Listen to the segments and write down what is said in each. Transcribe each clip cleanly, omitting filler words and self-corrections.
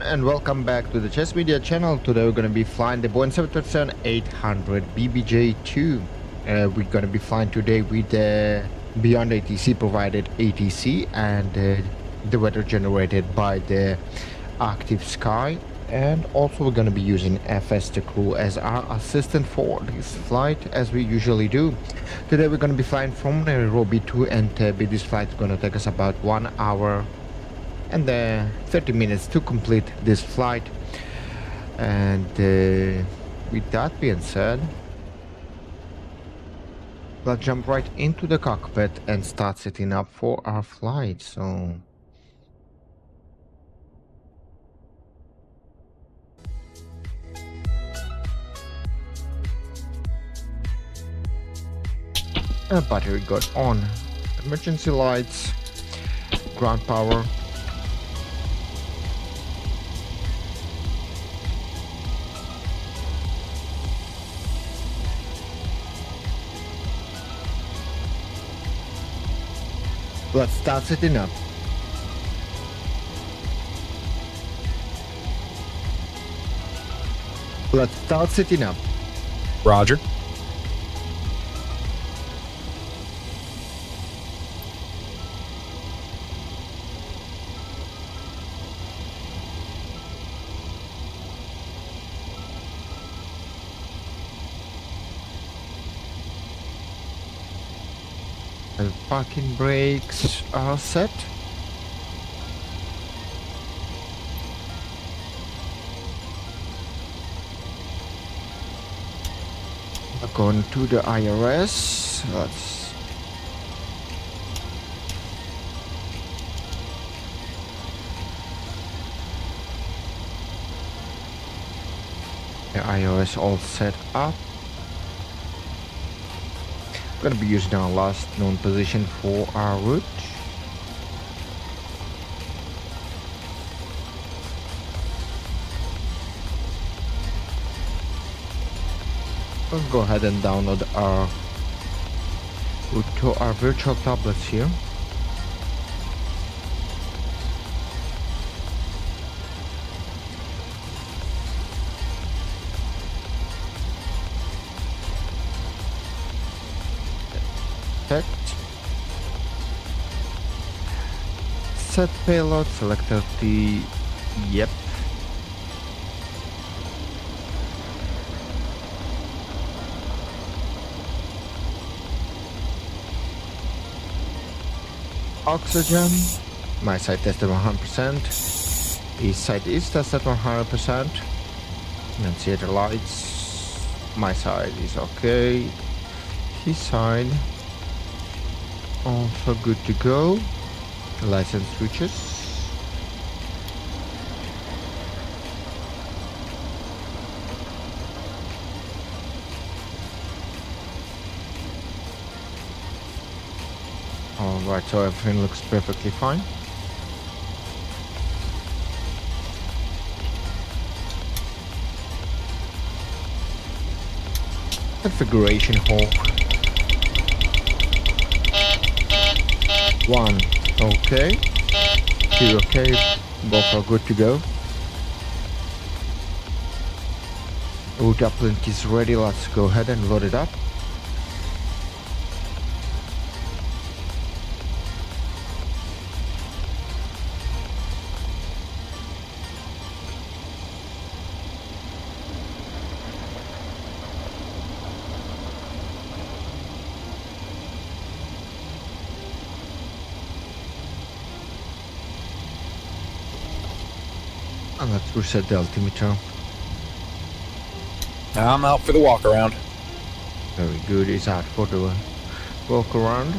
and welcome back to the Chess Media channel. Today we're going to be flying the Boeing 737-800 BBJ2. We're going to be flying today with the BeyondATC provided ATC and the weather generated by the Active Sky. And also we're going to be using FS the crew as our assistant for this flight, as we usually do. Today we're going to be flying from Nairobi to Entebbe. This flight is going to take us about 1 hour and 30 minutes to complete this flight. And with that being said, let's jump right into the cockpit and start setting up for our flight. So battery got on, emergency lights, ground power, let's start setting up. Let's start setting up. Roger. The parking brakes are set. We're going to the IRS. The IRS all set up. We're going to be using our last known position for our route. Let's go ahead and download our route to our virtual tablets here. Set payload, select the yep. Oxygen. My side tested 100%. East side is tested 100%. And theater lights. My side is okay. His side also good to go. License switches. Alright, so everything looks perfectly fine. Configuration hole. 1. Okay. 2 okay. Both are good to go. Route uplink is ready. Let's go ahead and load it up. And let's reset the altimeter. I'm out for the walk around. Very good. It's out for the walk around.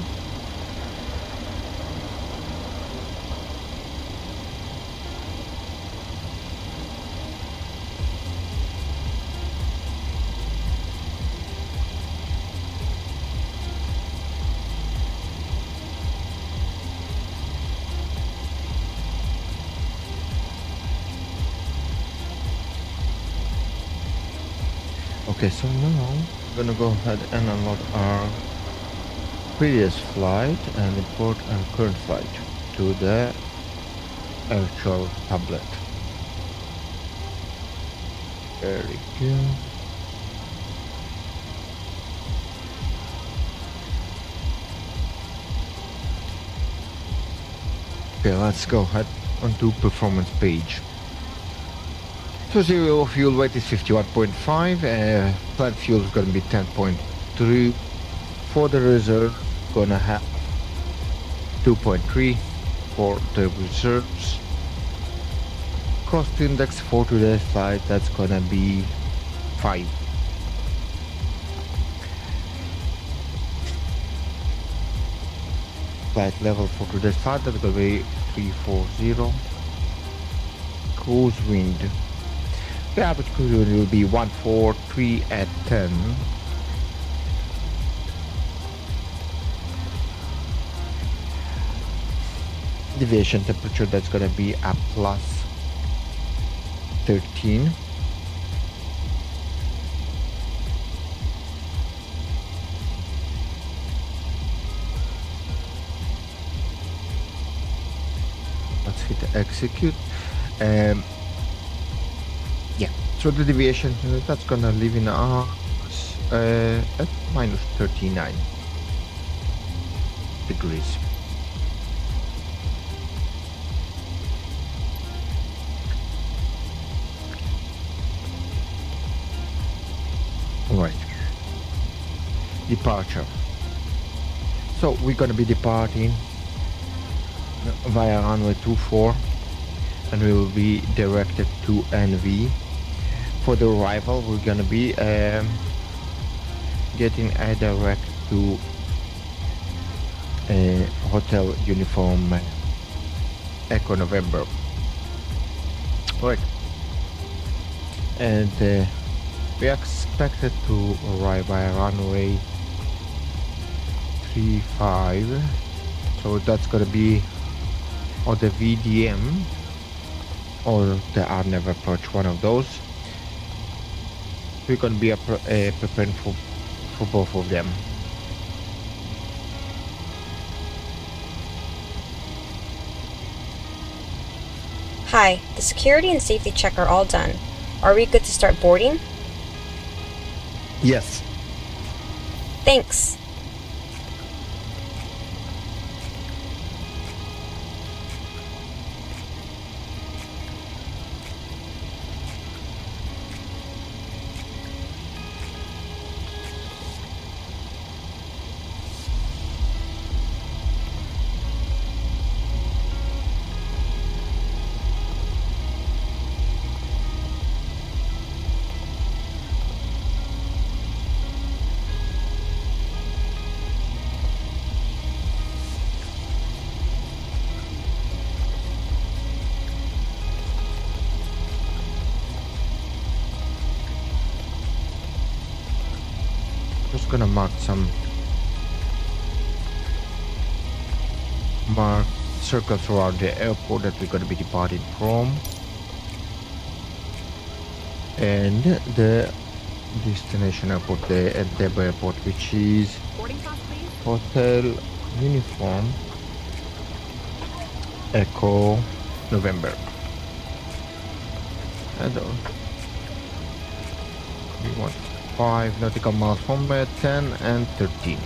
Okay, so now we're gonna go ahead and unload our previous flight and import our current flight to the actual tablet. Very good. Okay, let's go ahead onto performance page. So zero fuel weight is 51.5, plant fuel is gonna be 10.3. For the reserve, gonna have 2.3 for the reserves. Cost index for today's flight, that's gonna be 5. Flight level for today's flight, that's gonna be 340. Cruise wind. The average cruise wind will be 143 at 10. Deviation temperature, that's gonna be a plus 13. Let's hit execute. Yeah, so the deviation, that's gonna live in us at minus 39 degrees. Right. Departure. So we're gonna be departing via runway 24 and we will be directed to NV. For the arrival, we're gonna be getting a direct to Hotel Uniform Echo November. Right. And we are expected to arrive via runway 35, so that's gonna be or the VDM or the RNAV approach, one of those. We're gonna be preparing for both of them. Hi, the security and safety check are all done. Are we good to start boarding? Yes. Thanks. Just gonna mark circles around the airport that we're gonna be departing from, and the destination airport, the Entebbe Airport, which is Hotel Uniform Echo November. And we want 5 nautical miles from 10 and 13.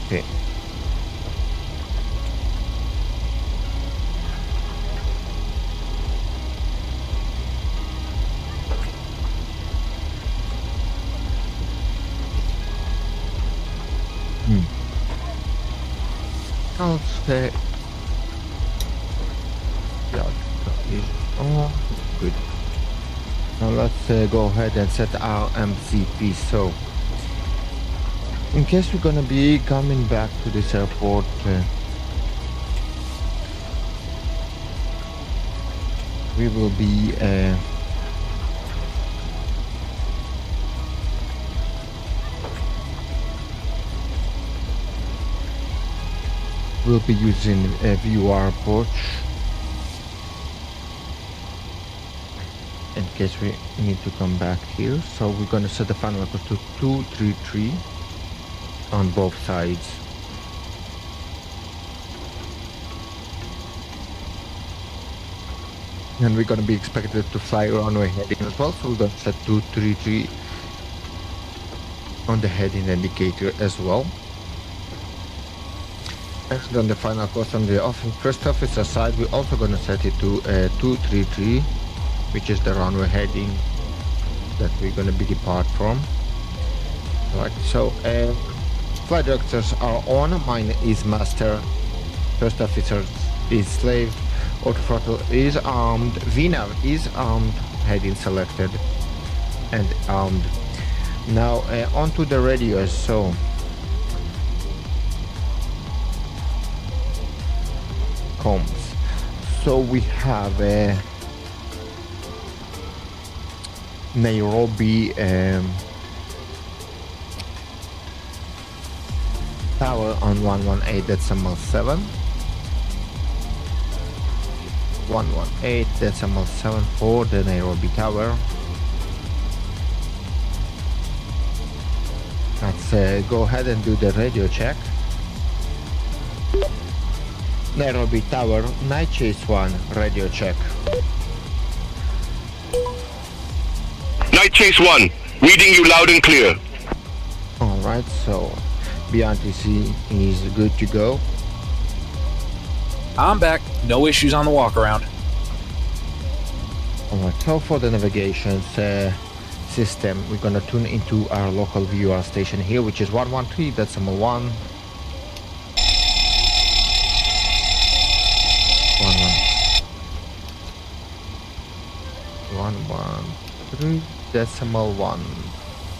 Okay. I'll say oh, good. Now let's go ahead and set our MCP. So in case we're gonna be coming back to this airport, we will be using a VR approach in case we need to come back here. So we're going to set the final record to 233 on both sides. And we're gonna be expected to fly runway heading as well, so we're gonna set 233 on the heading indicator as well. And on the final course on the first officer side, we're also gonna set it to 233, which is the runway heading that we're gonna be depart from. Right, so flight directors are on. Mine is master, first officer is slave, auto throttle is armed, VNAV is armed, heading selected and armed. Now onto the radios. So comms. So we have Nairobi tower on 118.7, 118.7 for the Nairobi tower. Let's go ahead and do the radio check. Nairobi tower, Night Chase 1, radio check. Night Chase 1, reading you loud and clear. Alright, so BeyondATC is good to go. I'm back. No issues on the walk around. Alright, so for the navigation system, we're gonna tune into our local VUR station here, which is 113.1. 113.1.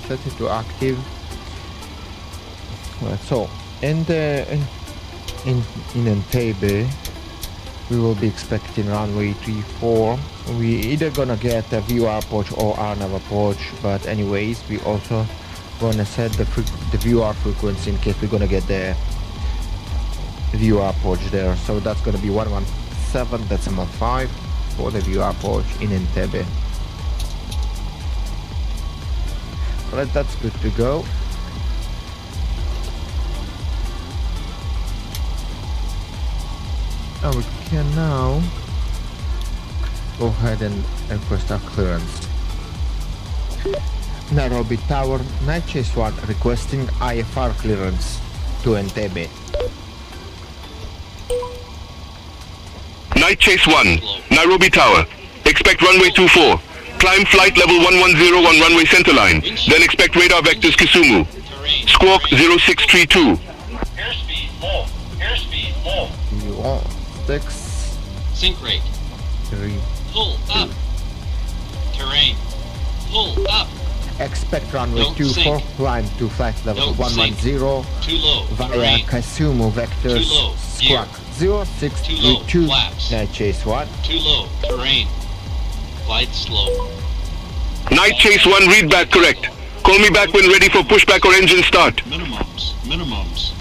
Set it to active. Right, so in Entebbe, we will be expecting runway 34. We either gonna get a VUR approach or RNAV approach, but anyways, we also gonna set the VUR frequency in case we're gonna get the VUR approach there. So that's gonna be 117.5 for the VUR approach in Entebbe. Alright, that's good to go. And we can now go ahead and request our clearance. Nairobi Tower, Night Chase 1 requesting IFR clearance to Entebbe. Night Chase 1, Nairobi Tower. Expect runway 24. Climb flight level 110 on runway centerline. Then expect radar vectors Kisumu. Squawk 0632. Airspeed low. Airspeed low. You want 6, Sync rate. 3. Pull up. Terrain. Pull up. Expect runway Don't 24, sink. climb to flight level Don't 110 Too low. via Terrain. Kisumu vectors. Too low. Squawk Too low. 0632. Flaps. Night Chase 1. Too low. Terrain. Flight slow. Night Chase 1, read back correct. Call me back when ready for pushback or engine start. Minimums. Minimums.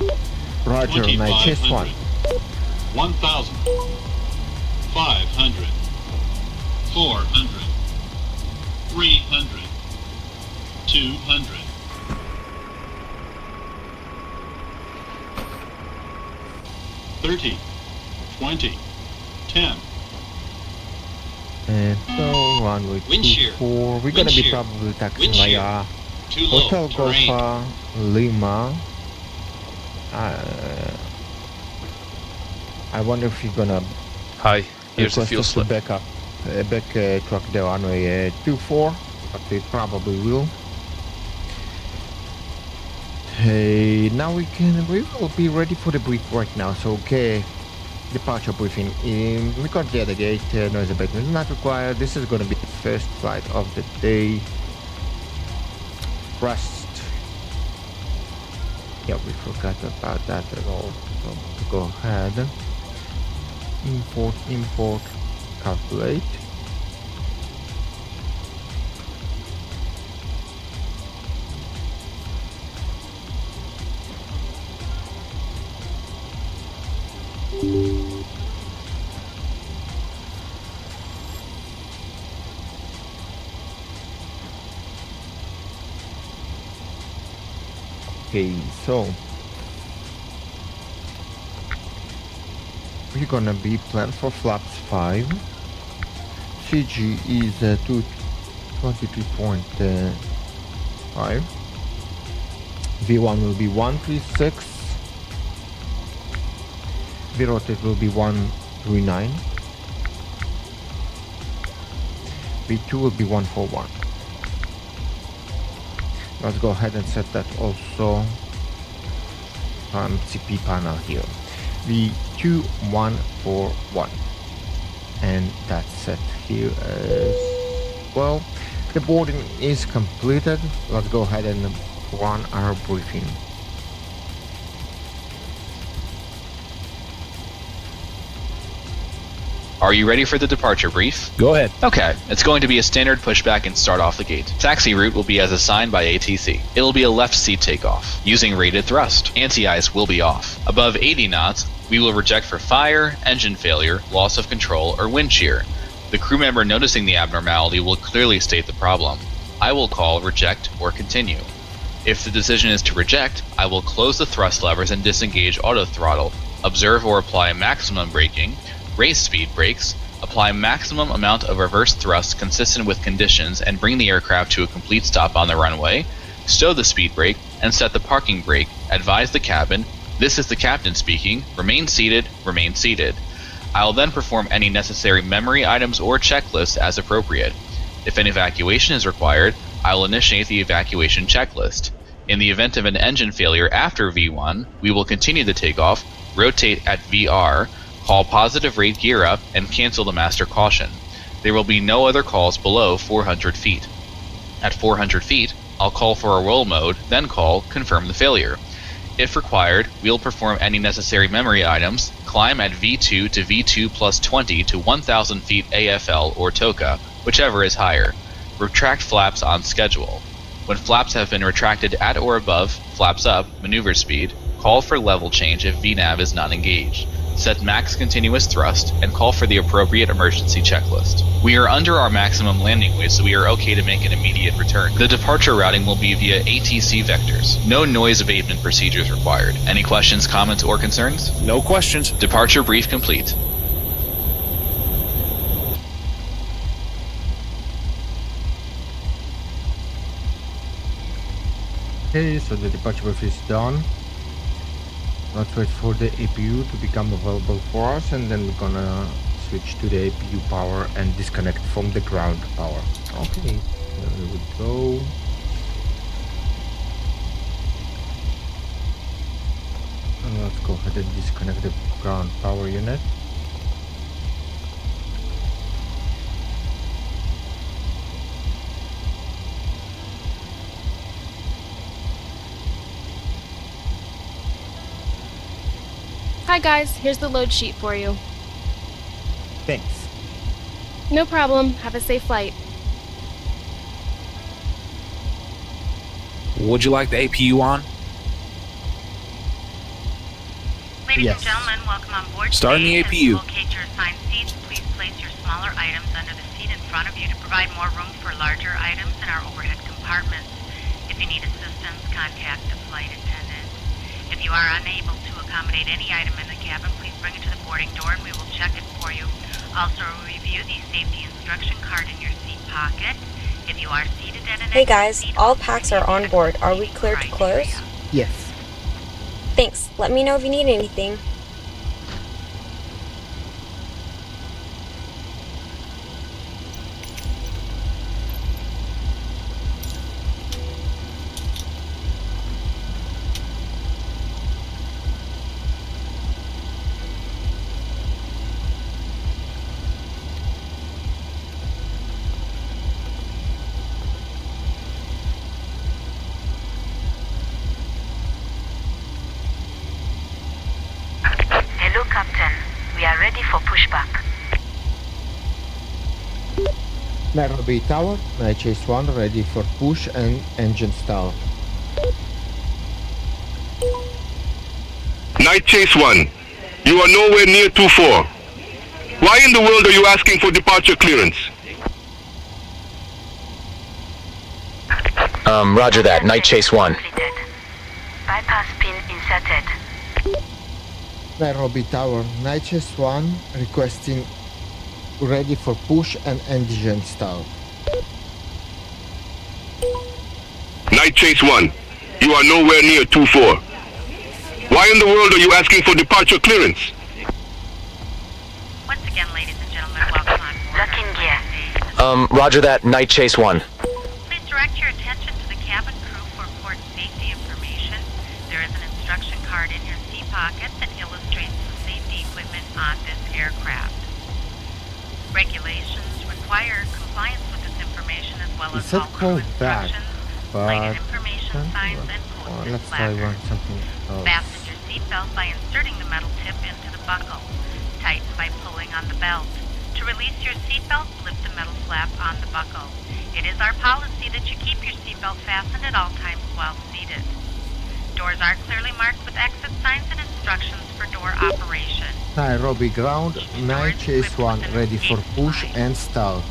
Roger, Night Chase 1. 1,000. 500. 400. 300. 200. 30. 20. 10. And so runway Wind shear. 24. We're Wind gonna be shear. probably taxiing Wind shear. via Too low. Hotel Terrain. Golfa Lima. I wonder if you're gonna Hi, here's the request fuel us to slip. back up, truck the runway 24, but they probably will. Hey, now we will be ready for the brief right now. So okay, departure briefing. We can't clear the gate. Noise abatement is not required. This is going to be the first flight of the day. Rest. Yeah, we forgot about that at all. So go ahead. Import, calculate. Okay, so we're gonna be planned for flaps 5, CG is 223.5. V1 will be 136. V rotate will be 139. V2 will be 141. Let's go ahead and set that also on CP panel here. V2 141. And that's set here as well. The boarding is completed. Let's go ahead and run our briefing. Are you ready for the departure brief? Go ahead. Okay, it's going to be a standard pushback and start off the gate. Taxi route will be as assigned by ATC. It will be a left seat takeoff, using rated thrust. Anti-ice will be off. Above 80 knots, we will reject for fire, engine failure, loss of control, or wind shear. The crew member noticing the abnormality will clearly state the problem. I will call reject or continue. If the decision is to reject, I will close the thrust levers and disengage auto throttle, observe or apply maximum braking, raise speed brakes, apply maximum amount of reverse thrust consistent with conditions and bring the aircraft to a complete stop on the runway, stow the speed brake, and set the parking brake, advise the cabin, this is the captain speaking, remain seated, remain seated. I will then perform any necessary memory items or checklists as appropriate. If an evacuation is required, I will initiate the evacuation checklist. In the event of an engine failure after V1, we will continue the takeoff, rotate at VR, call positive rate gear up, and cancel the master caution. There will be no other calls below 400 feet. At 400 feet, I'll call for a roll mode, then call confirm the failure. If required, we'll perform any necessary memory items, climb at V2 to V2 plus 20 to 1000 feet AFL or TOCA, whichever is higher. Retract flaps on schedule. When flaps have been retracted at or above, flaps up, maneuver speed, call for level change if VNAV is not engaged. Set max continuous thrust, and call for the appropriate emergency checklist. We are under our maximum landing weight, so we are okay to make an immediate return. The departure routing will be via ATC vectors. No noise abatement procedures required. Any questions, comments, or concerns? No questions. Departure brief complete. Okay, so the departure brief is done. Let's wait for the APU to become available for us, and then we're gonna switch to the APU power and disconnect from the ground power. Okay, there we go. And let's go ahead and disconnect the ground power unit. Hi guys, here's the load sheet for you. Thanks. No problem, have a safe flight. Would you like the APU on? Ladies Yes. and gentlemen, welcome on board. Starting the today. As APU. you locate your assigned seats, please place your smaller items under the seat in front of you to provide more room for larger items in our overhead compartments. If you need assistance, contact the flight attendant. If you are unable to accommodate any item in the cabin, please bring it to the boarding door and we will check it for you. Also, review the safety instruction card in your seat pocket. If you are seated at an Hey exit guys, seat, all please packs are on board. Are we cleared to close? Yes. Thanks. Let me know if you need anything. Hello, Captain. We are ready for pushback. Nairobi Tower, Night Chase 1 ready for push and engine start. Night Chase 1, you are nowhere near 2-4. Why in the world are you asking for departure clearance? Roger that. Night Chase 1. Completed. Bypass pin inserted. Nairobi Tower, Night Chase 1 requesting ready for push and engine start. Night Chase 1, you are nowhere near 2-4. Why in the world are you asking for departure clearance? Once again, ladies and gentlemen, welcome on board. Lock in gear. Our Roger that, Night Chase 1. Please direct your attention to the cabin crew for port safety information. There is an instruction card in your seat pocket that illustrates the safety equipment on this aircraft. Regulations require compliance with this information as well as Is it all crew called back? instructions, But lighted information signs, and posted let's try one placards. something else. Fasten your seatbelt by inserting the metal tip into the buckle. Tighten by pulling on the belt. To release your seatbelt, lift the metal flap on the buckle. It is our policy that you keep your seatbelt fastened at all times while seated. Doors are clearly marked with exit signs and instructions for door operation. Nairobi ground, Night Chase 1 ready for push and start.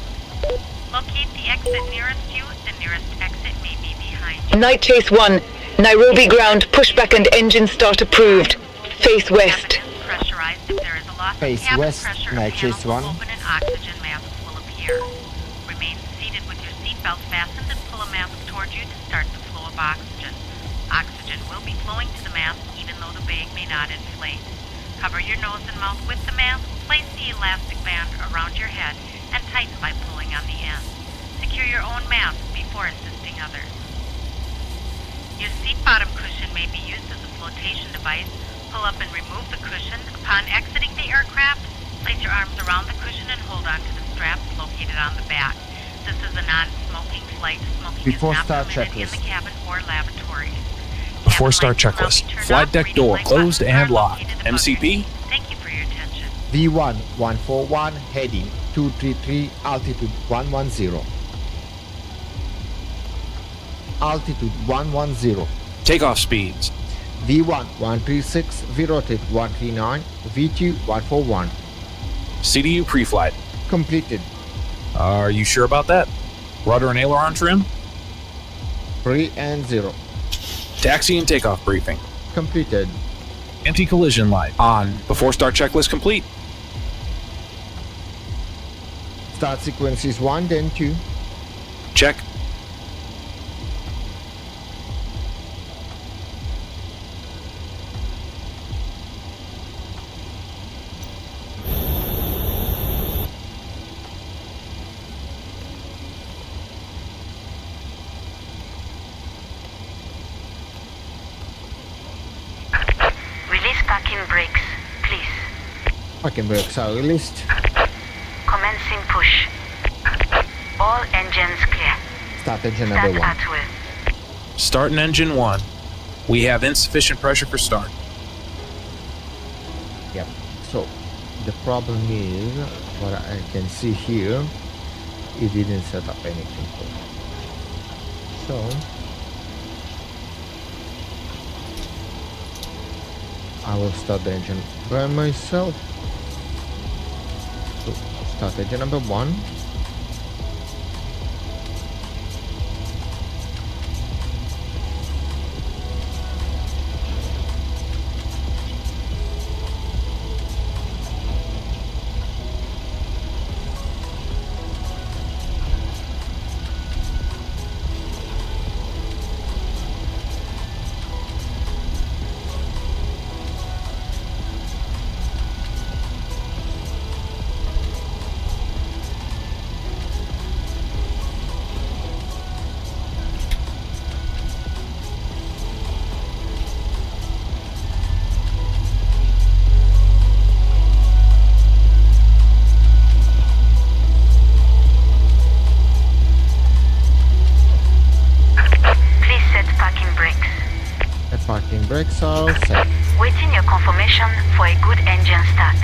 Locate the exit nearest you. The nearest exit may be behind you. Night Chase 1, Nairobi ground, pushback and engine start approved. Face west. Cabin is pressurized. If there is a loss Face of cabin west, pressure, Night panels Chase will 1. open and oxygen masks will appear. Remain seated with your seatbelt fastened and pull a mask toward you to start the flow of oxygen. Oxygen will be flowing to the mask even though the bag may not inflate. Cover your nose and mouth with the mask, place the elastic band around your head, and tighten by pulling on the end. Secure your own mask before assisting others. Your seat bottom cushion may be used as a flotation device. Pull up and remove the cushion. Upon exiting the aircraft, place your arms around the cushion and hold on to the straps located on the back. This is a non-smoking flight. Smoking Before is not start permitted in checklist. the cabin or lavatories. Before Cabin start lights will now checklist. be turned Flight off. deck Reading door light closed buttons and are locked. located above MCP? your seat. Thank you for your attention. V1 141 heading 233 altitude 110. Altitude 110. Takeoff speeds. V1 136 VROTATE 139 V2 141. CDU pre-flight. Completed. Are you sure about that? Rudder and aileron trim? 3 and 0. Taxi and takeoff briefing. Completed. Anti-collision light. On. Before start checklist complete. Start sequence is 1 then 2. Check. Release parking brakes, please. Parking brakes are released. Commencing push. All engines clear. Start engine Start number 1. at will. Starting engine 1. We have insufficient pressure for start. Yep. So the problem is what I can see here, it didn't set up anything. So I will start the engine by myself. So start engine number 1. Please set parking brakes. The parking brakes are all set. Waiting your confirmation for a good engine start.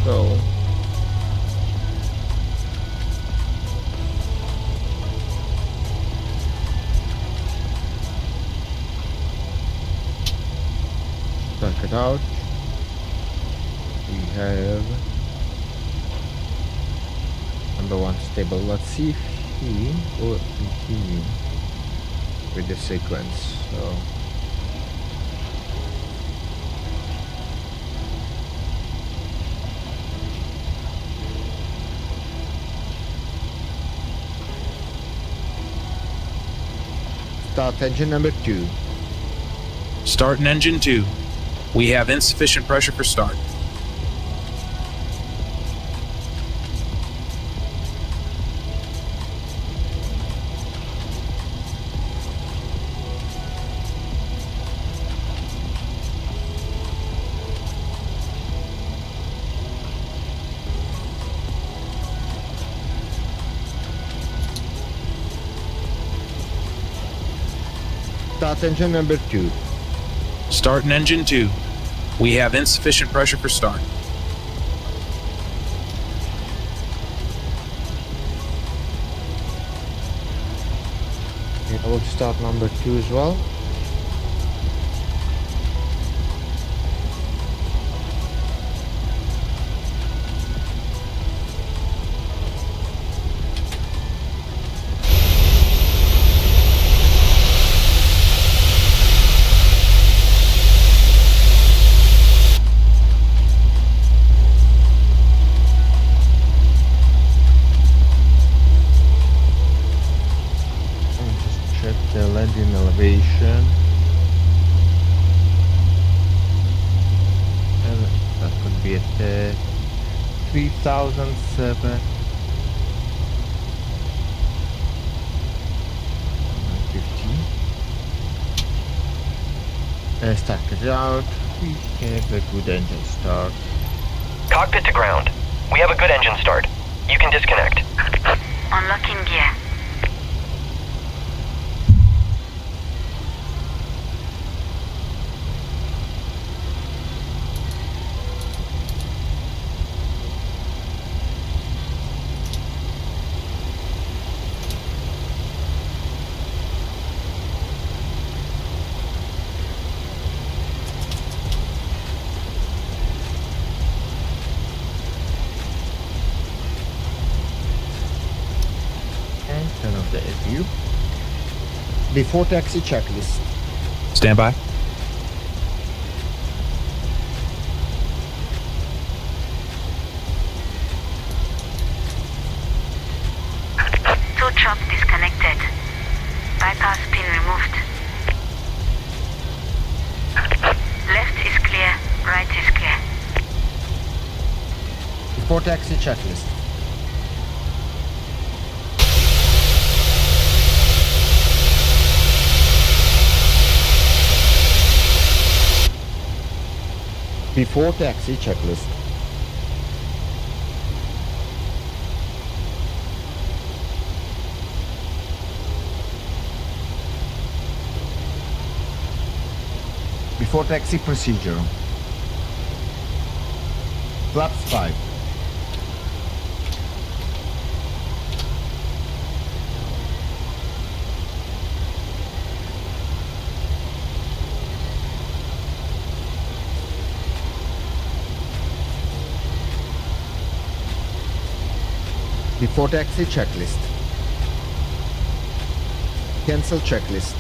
So check it out. We have number 1 stable. Let's see if he will continue with the sequence. So Start engine number 2. Start in engine 2. We have insufficient pressure for start. Start engine number 2. Start in engine 2. We have insufficient pressure for start. I will start number 2 as well. The landing elevation, and that could be at 3,007. 15. Start it out. We have a good engine start. Cockpit to ground. We have a good engine start. You can disconnect. Unlocking gear. Turn off the view. Before taxi checklist. Stand by. Two chops disconnected. Bypass pin removed. Left is clear, right is clear. Before taxi checklist. Before taxi checklist. Before taxi procedure. Flaps 5. Before taxi checklist. Cancel checklist.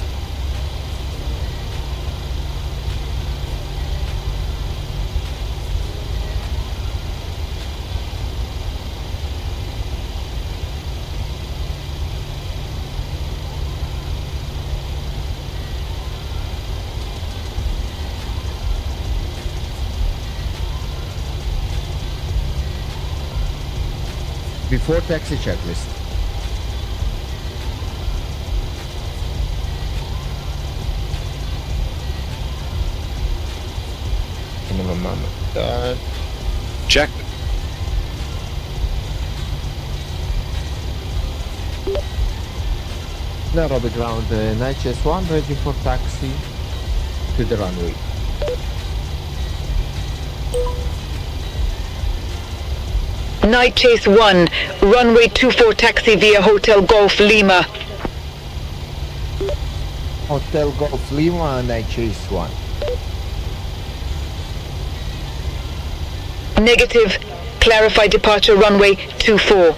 Before taxi checklist. Give a moment. Check. Nairobi ground, HS1 ready for taxi to the runway. Night Chase 1, runway 24 taxi via Hotel Golf Lima. Hotel Golf Lima, Night Chase 1. Negative. Clarify departure runway 24.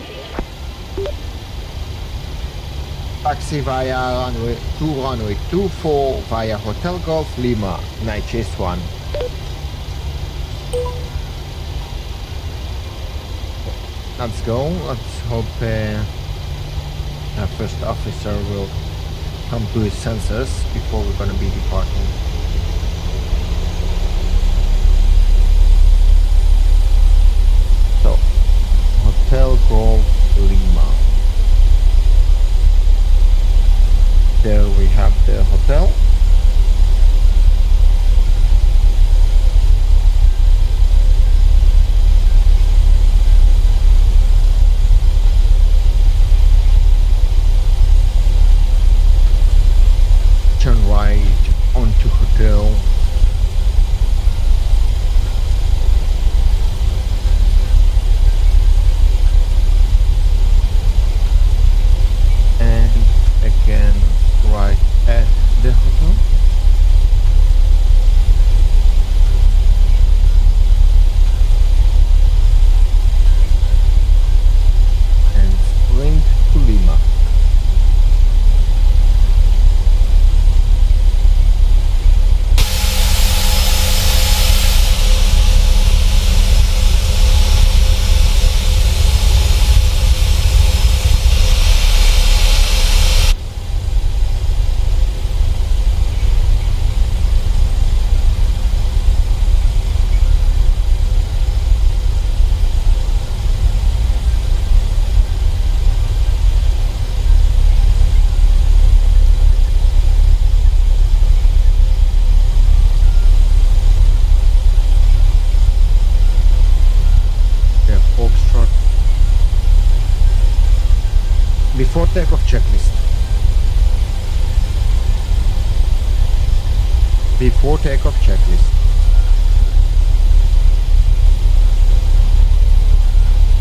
Taxi via runway 24 via Hotel Golf Lima, Night Chase 1. Let's go. Let's hope our first officer will come to his senses before we're gonna be departing. So, Hotel Grove Lima. There we have the hotel. Turn right onto hotel. And again right at the hotel. And sprint to Lima. Before takeoff checklist. Before takeoff checklist.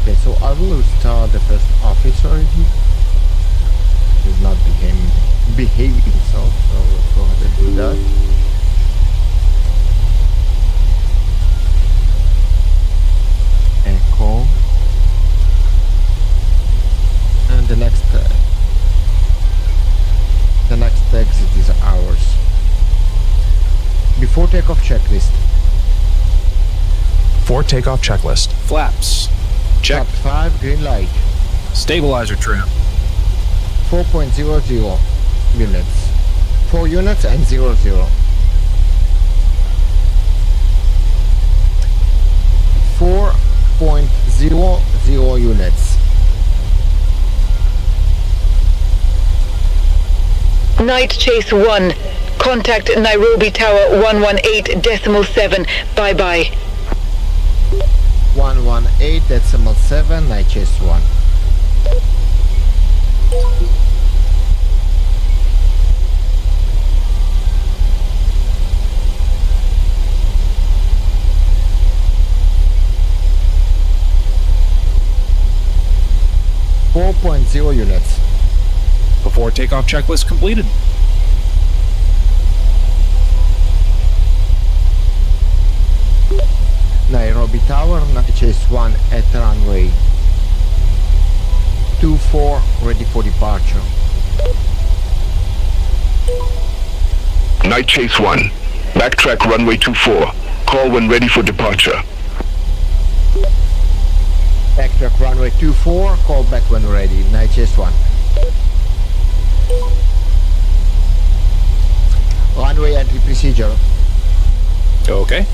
Okay, so I will start the first officer here. He's not behaving himself, so let's go ahead and do that. Echo. And the next exit is ours. Before takeoff checklist. Before takeoff checklist. Flaps. Check. Flap 5, green light. Stabilizer trim. 4.00 units. 4 units and 00. 4.00 units. Night Chase 1. Contact Nairobi Tower 118.7. Bye-bye. 118.7, Night Chase 1. .0 units. Before takeoff checklist completed. Nairobi Tower, Night Chase 1 at runway 24, ready for departure. Night Chase 1. Backtrack runway 24. Call when ready for departure. Backtrack runway 24, call back when ready. Night Chase 1. Runway entry procedure. Okay.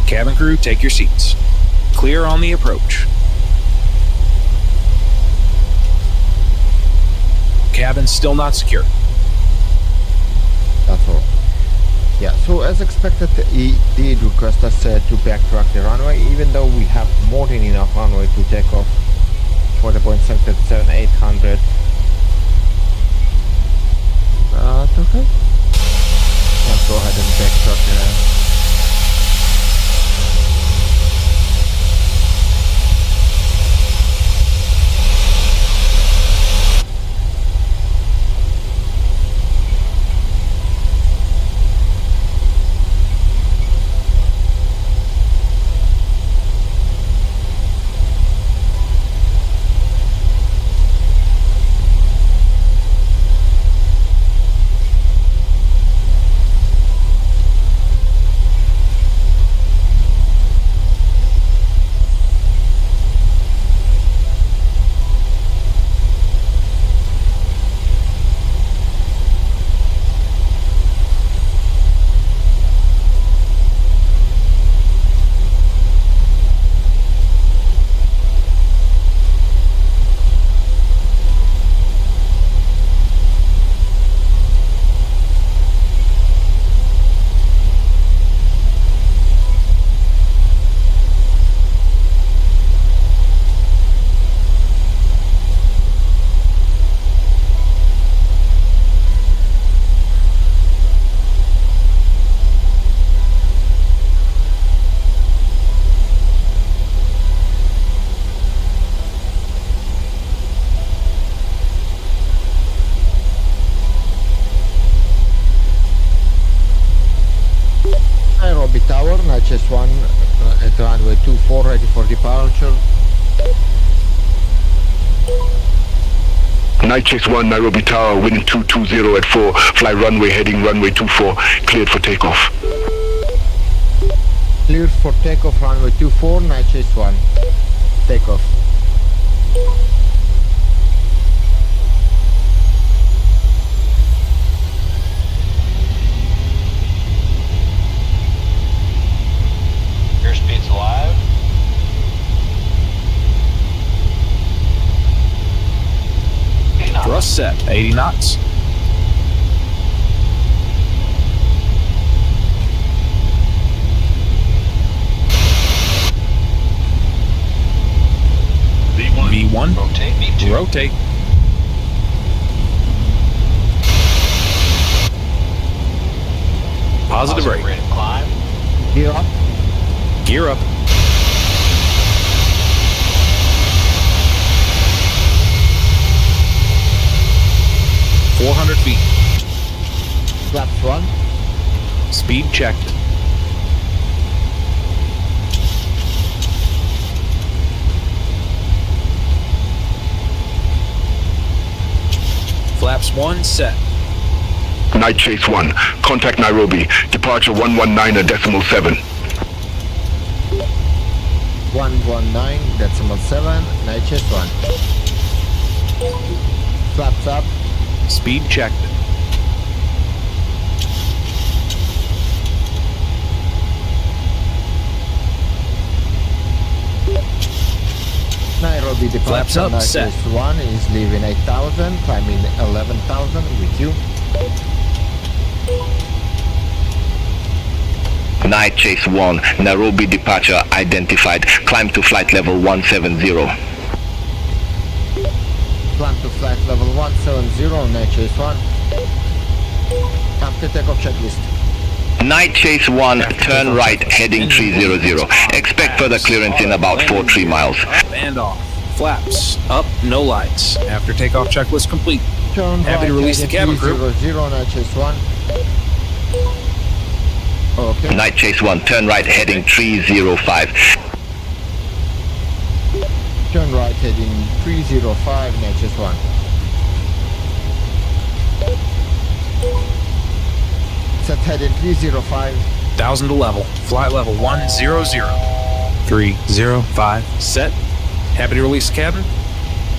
Cabin crew, take your seats. Clear on the approach. Cabin still not secure. That's all. Yeah, so as expected, he did request us to backtrack the runway, even though we have more than enough runway to take off for the Boeing 737-800. But okay. Let's go ahead and backtrack the HS1 at runway 24, ready for departure. Night Chase 1, Nairobi Tower, wind 220 at 4, fly runway heading runway 24, cleared for takeoff. Cleared for takeoff, runway 24, Night Chase 1. Takeoff. Airspeed's alive. Thrust set, 80 knots. V1. Rotate. V2. Rotate. Positive rate. Rate of climb. Gear up. Gear up. $400 feet. Flaps 1. Speed checked. Flaps 1 set. Night Chase 1, contact Nairobi, departure 119.7. 119.7, Night Chase 1. Flaps up. Speed checked. Nairobi Flaps departure, up, Night set. Chase 1 is leaving 8,000, climbing 11,000 with you. Night Chase 1, Nairobi departure identified, climb to flight level 170. Climb to flight level 170, Night Chase 1. After takeoff checklist. Night Chase 1, turn right, heading 300. Expect further clearance in about 4-3 miles. Up and off. Flaps up, no lights. After takeoff checklist complete. Turn Happy to right, release the cabin crew. 300, Night Chase 1. Okay. Night Chase 1, turn right, heading 305. Turn right, heading 305, Night Chase 1. Set heading 305. 1,000 to level. Flight level 100. 305. Set. Happy to release the cabin?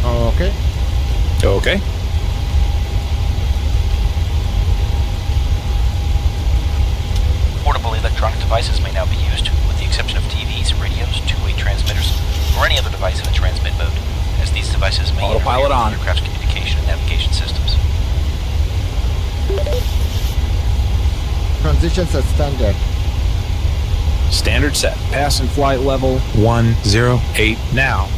Okay. Okay. Portable electronic devices may now be used, with the exception of TVs, radios, two-way transmitters, or any other device in a transmit mode, as these devices may Autopilot interfere on. with the aircraft's communication and navigation systems. Transition set standard. Standard set. Passing flight level 108 now.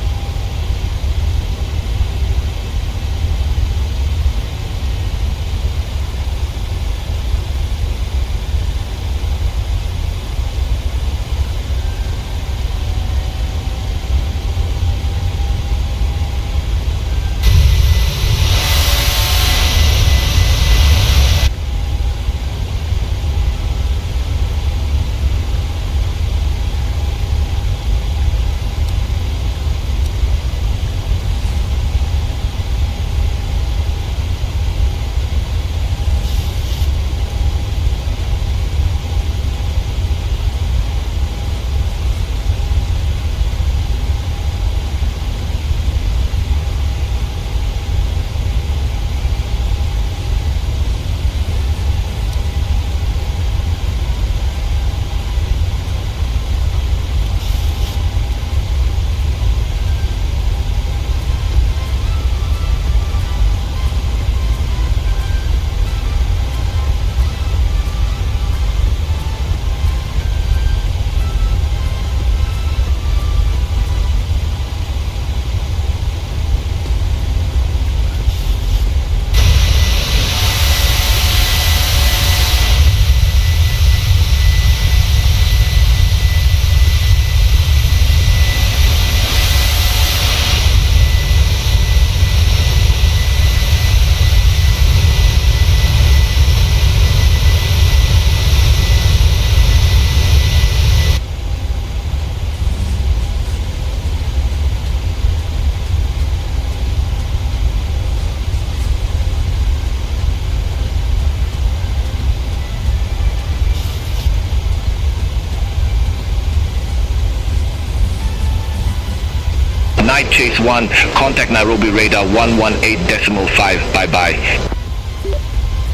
Chase 1, contact Nairobi radar 118.5. Bye-bye.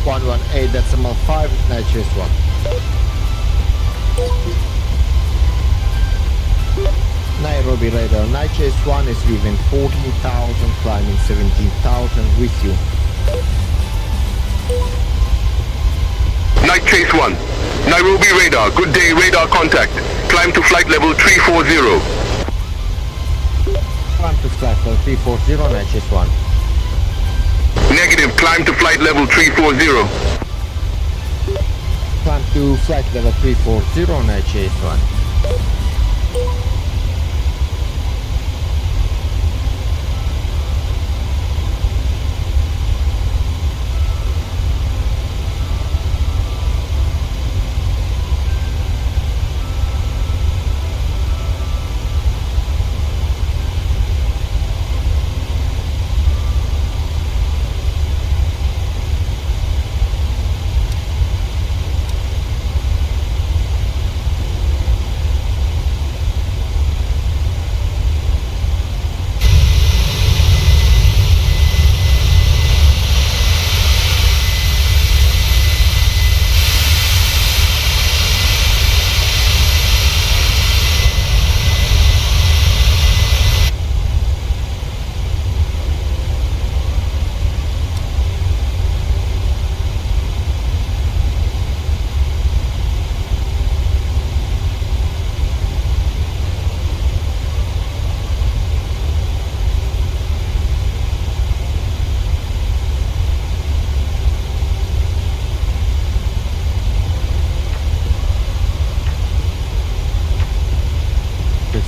118.5, Night Chase 1. Nairobi radar, Night Chase 1 is leaving 14,000, climbing 17,000 with you. Night Chase 1, Nairobi radar, good day, radar contact. Climb to flight level 340. Climb to flight level 340, Night Chase 1. Negative, climb to flight level 340. Climb to flight level 340, Night Chase 1.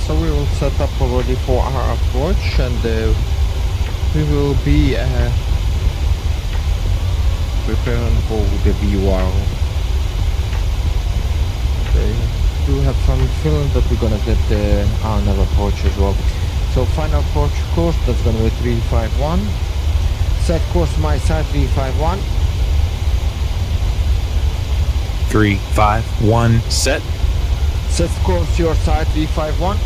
So we will set up already for our approach, and we will be preparing for the VUR. Okay. Do have some feeling that we're gonna get another approach as well. So final approach course, that's gonna be 351. Set course my side 351. 351 set. Set course your side 351.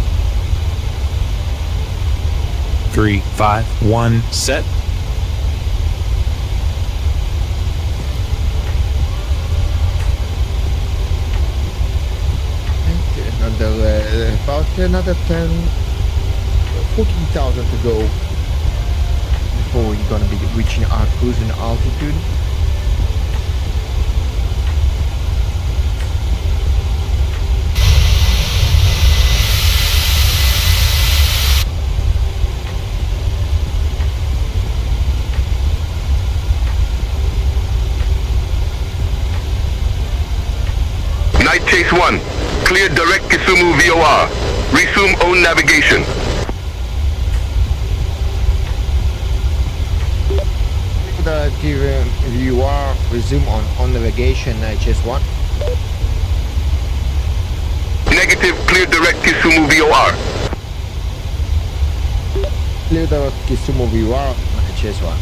351 set. About another 14,000 to go before we're gonna be reaching our cruising altitude. Night Chase 1, clear direct Kisumu VOR. Resume own navigation. The VOR, resume on navigation, Night Chase 1. Negative, clear direct Kisumu VOR. Clear direct Kisumu VOR, Night Chase 1.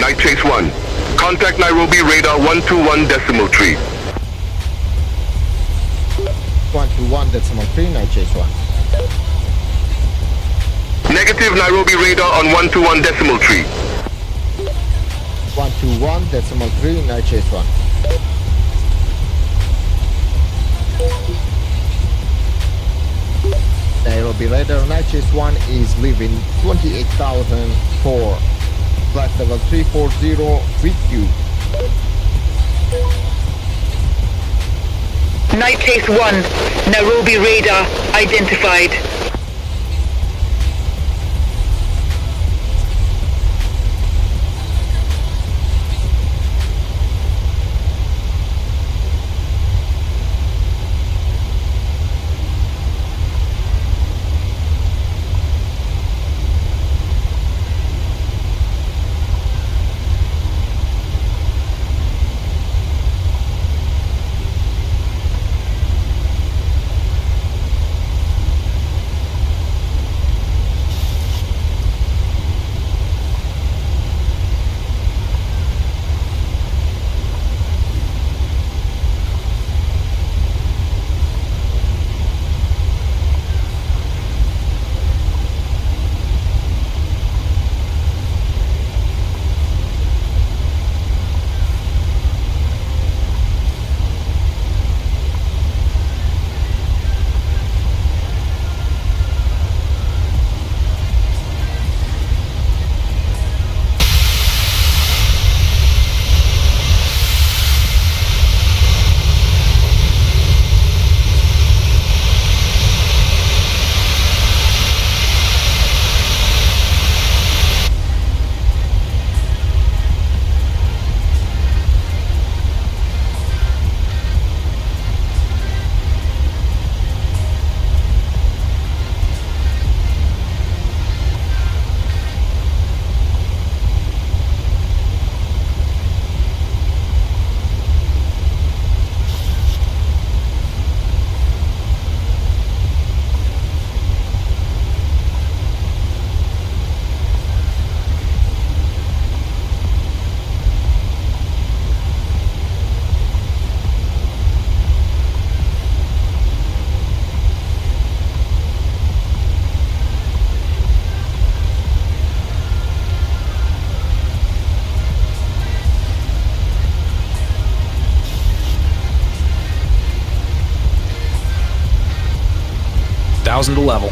Night Chase 1. Contact Nairobi radar 121.3. 121.3, Night Chase 1. Negative Nairobi radar on 121.3. 121.3, Night Chase 1. Nairobi radar, Night Chase 1 is leaving 28,004. Flight level 340 with you. Night Chase 1, Nairobi radar identified. To level.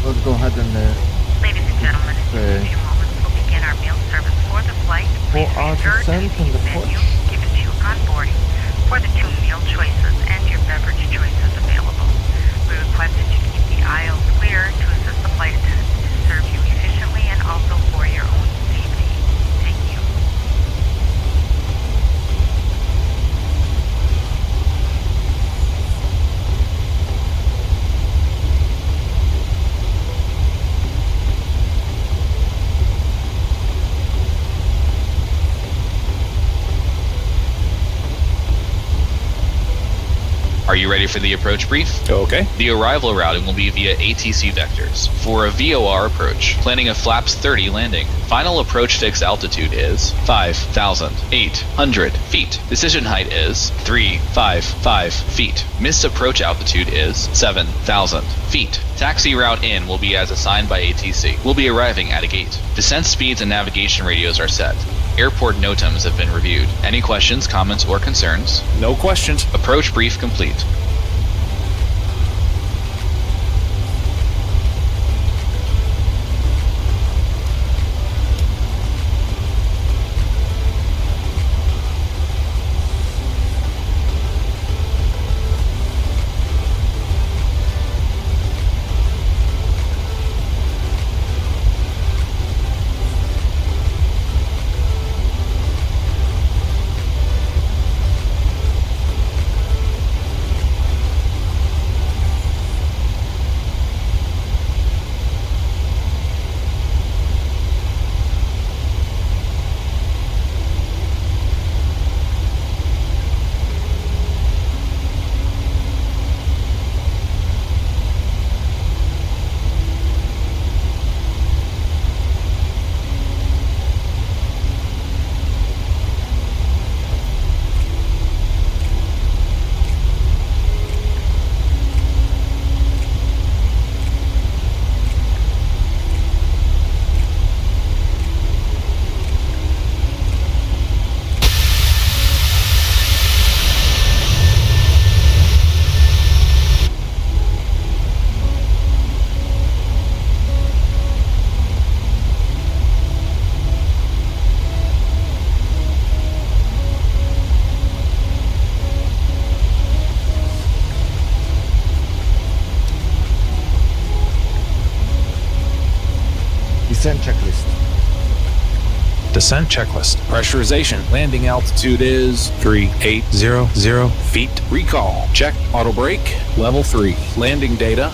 Let's go ahead and Ladies and gentlemen, in a few moments we'll begin our meal service for the flight. Please ensure to see the menu given to you on boarding for the 2 meal choices and your beverage choices available. We request that you keep the aisles clear to assist the flight attendants to serve you efficiently and also for your own safety. Thank you. you ready for the approach brief? Okay. The arrival routing will be via ATC vectors. For a VOR approach, planning a flaps 30 landing. Final approach fix altitude is 5,800 feet. Decision height is 355 feet. Missed approach altitude is 7,000 feet. Taxi route in will be as assigned by ATC. We'll be arriving at a gate. Descent speeds and navigation radios are set. Airport NOTAMs have been reviewed. Any questions, comments, or concerns? No questions. Approach brief complete. Descent checklist. Descent checklist. Pressurization. Landing altitude is 3,800 feet. Recall. Check. Auto brake. Level 3. Landing data.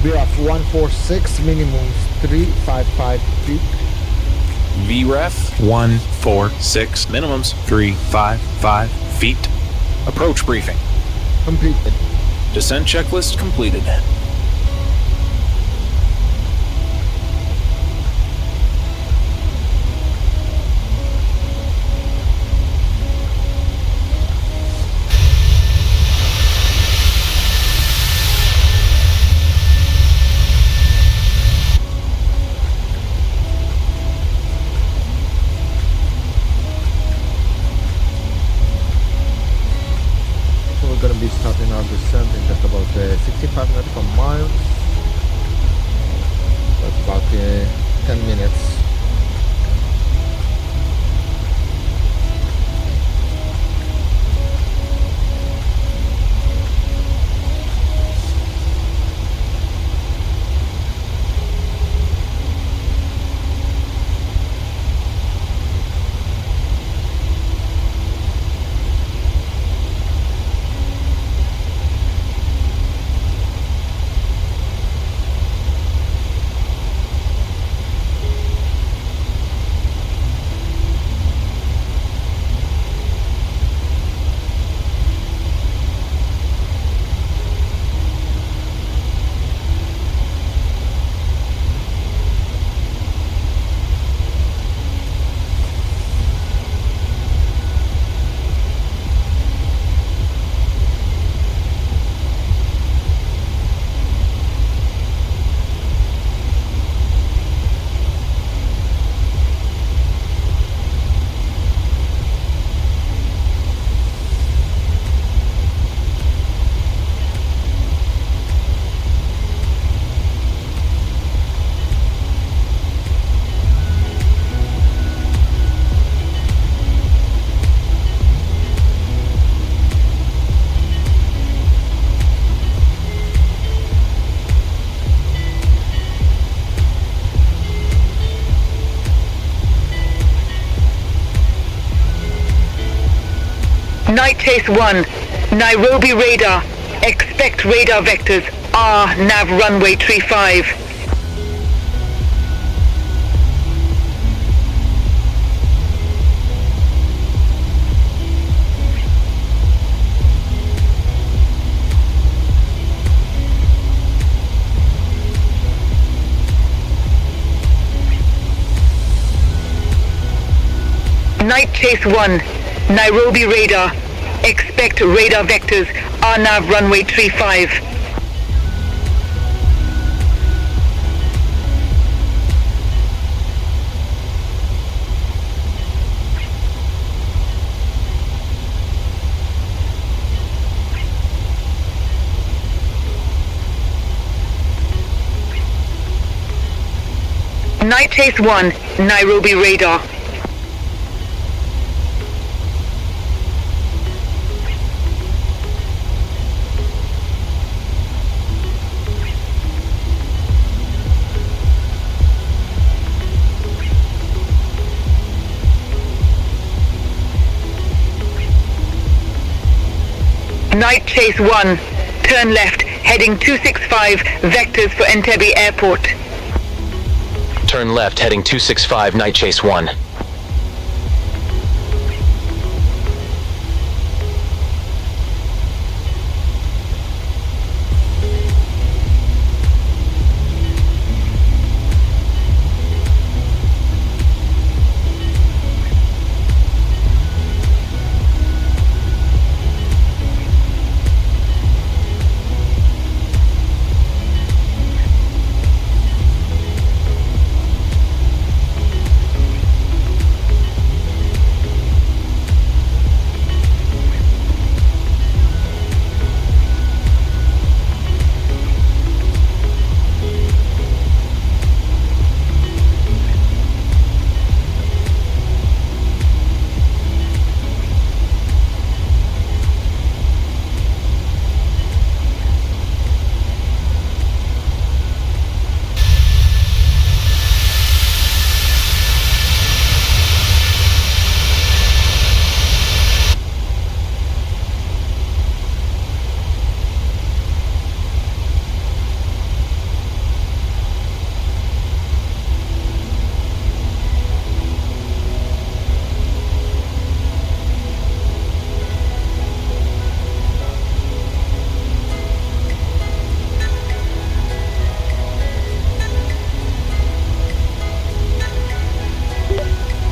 We have 146, minimum 355 feet. VREF 146. Minimums 355 feet. Approach briefing. Completed. Descent checklist completed. We're going to be starting our descent in just about 65 nautical miles. That's about 10 minutes. Night Chase 1, Nairobi radar. Expect radar vectors. R nav runway 35. Night Chase 1, Nairobi radar. Expect radar vectors. RNAV runway 35. Night Chase 1, Nairobi radar. Night Chase 1, turn left, heading 265, vectors for Entebbe Airport. Turn left, heading 265, Night Chase 1.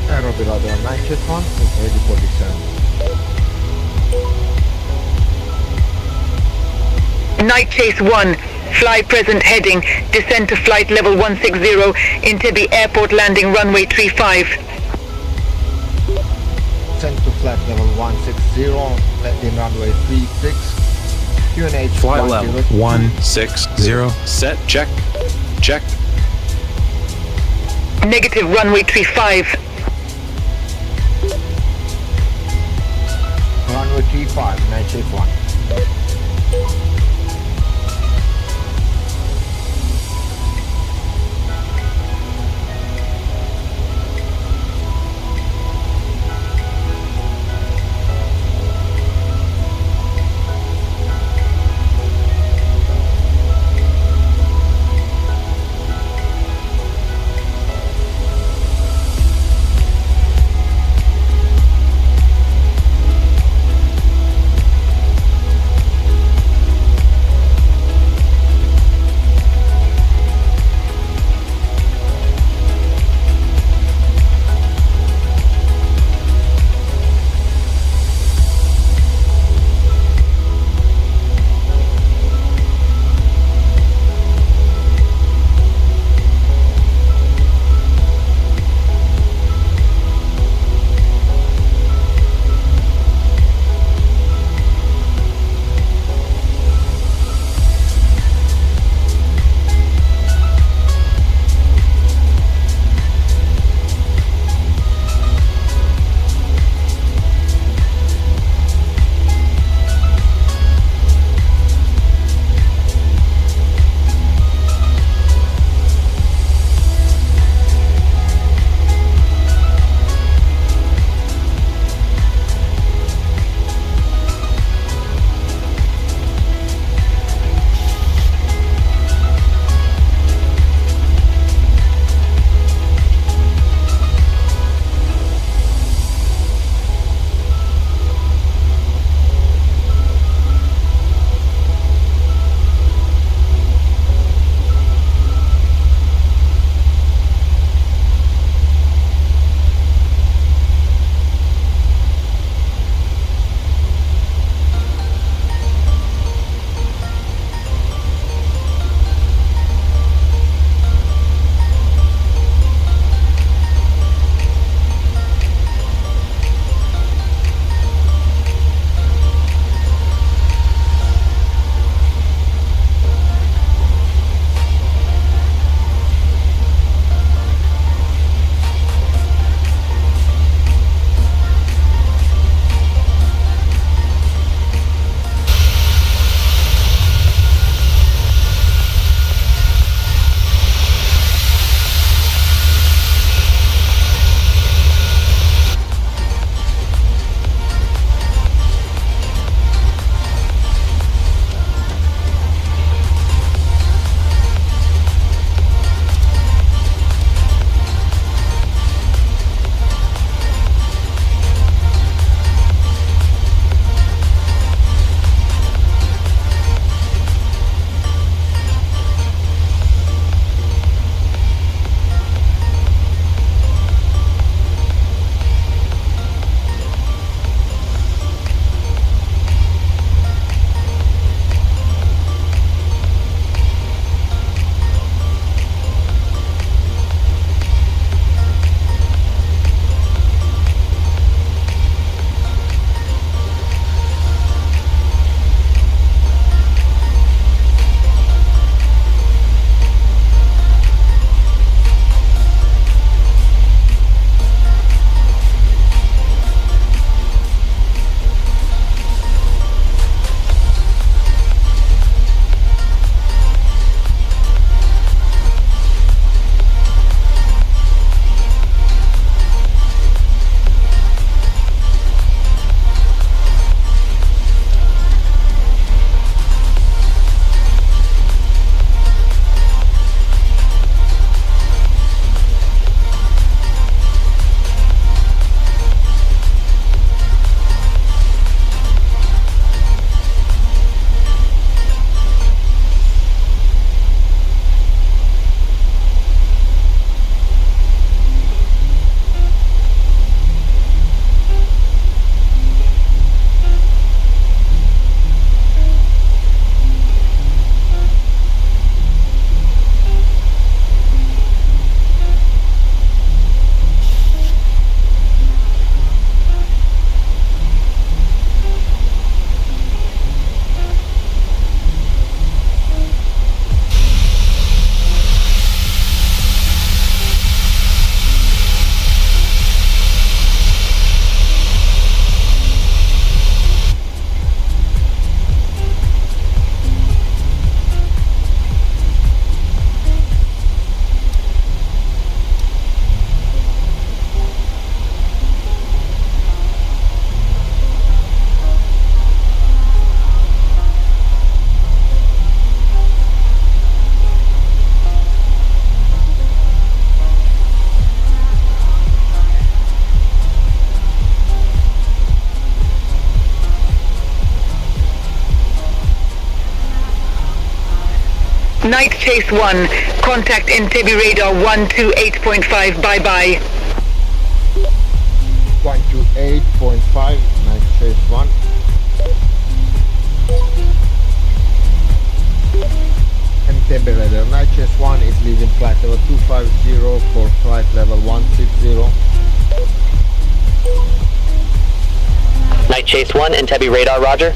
Nairobi radar 9 Chase 1 is ready for descent. Night Chase 1, fly present heading, descend to flight level 160, Entebbe Airport landing runway 35. Descend to flight level 160, landing runway 36. QNH Flight level 160. Set. Check. Check. Negative runway 35. Runway 35, Night Chase 1. Night Chase 1, contact Entebbe radar 128.5, bye-bye. 128.5, Night Chase 1. Entebbe radar, Night Chase 1 is leaving flight level 250 for flight level 160. Night Chase 1, Entebbe radar, roger.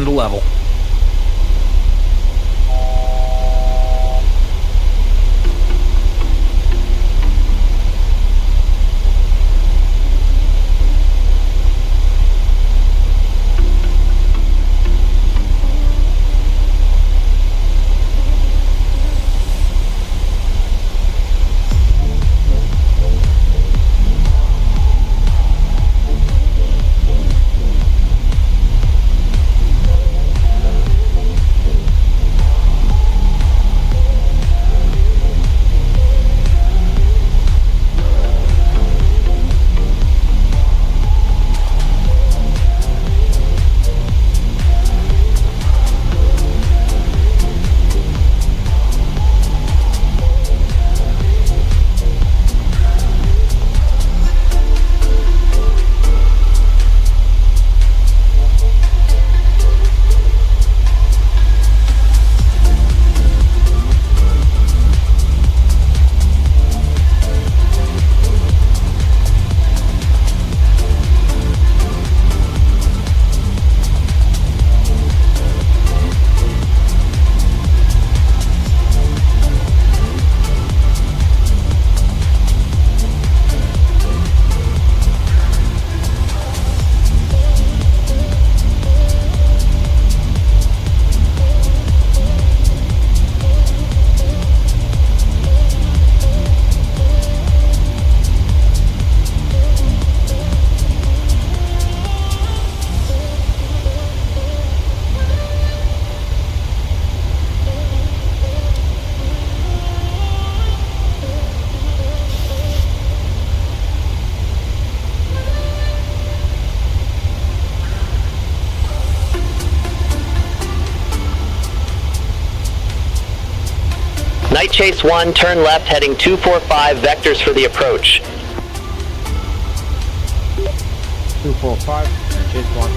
to level. Night Chase 1, turn left heading 245, vectors for the approach. 245, Night Chase 1.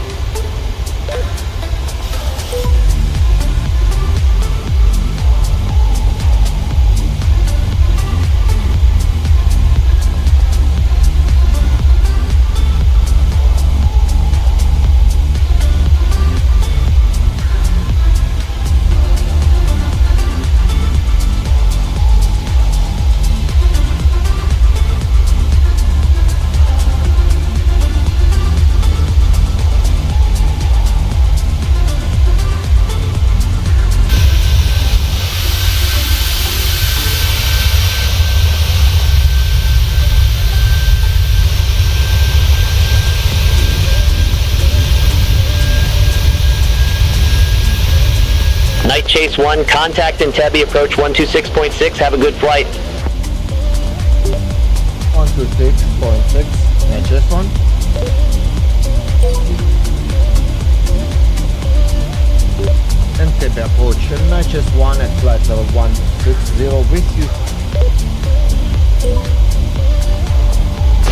Night Chase 1, contact Entebbe, approach 126.6, have a good flight. 126.6, Night Chase 1. Entebbe approach, Night Chase 1 at flight level 160 with you.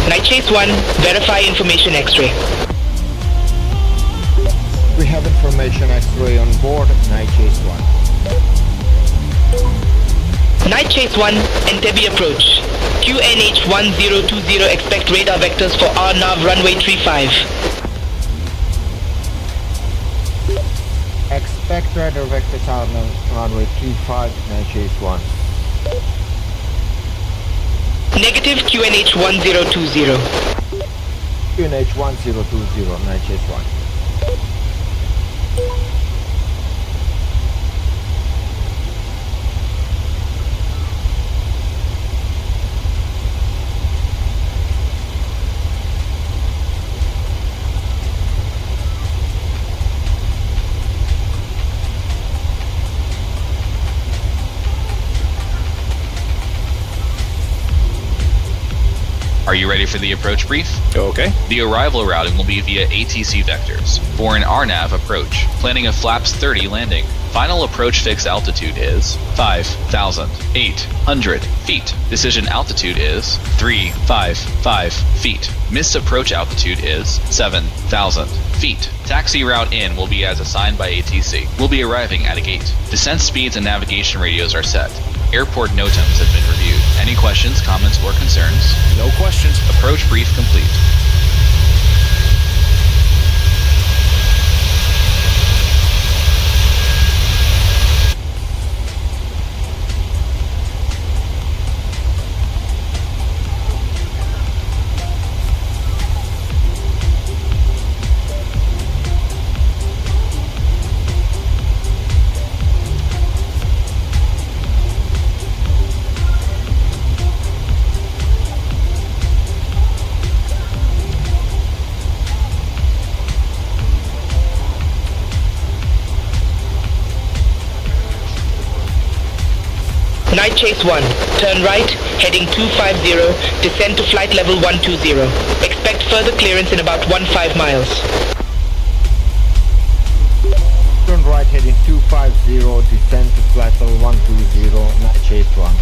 Night Chase 1, verify information X-ray. We have information X-ray on board, Night Chase 1. Night Chase 1, Entebbe approach. QNH 1020, expect radar vectors for RNAV runway 35. Expect radar vectors on runway 35, Night Chase 1. Negative QNH 1020. QNH 1020, Night Chase 1. Are you ready for the approach brief? Okay. The arrival routing will be via ATC vectors. For an RNAV approach, planning a flaps 30 landing. Final approach fixed altitude is 5,800 feet. Decision altitude is 355 feet. Missed approach altitude is 7,000 feet. Taxi route in will be as assigned by ATC. We'll be arriving at a gate. Descent speeds and navigation radios are set. Airport NOTAMs have been reviewed. Any questions, comments, or concerns? No questions. Approach brief complete. Night Chase 1, turn right, heading 250, descend to flight level 120. Expect further clearance in about 15 miles. Turn right heading 250, descend to flight level 120, Night Chase 1.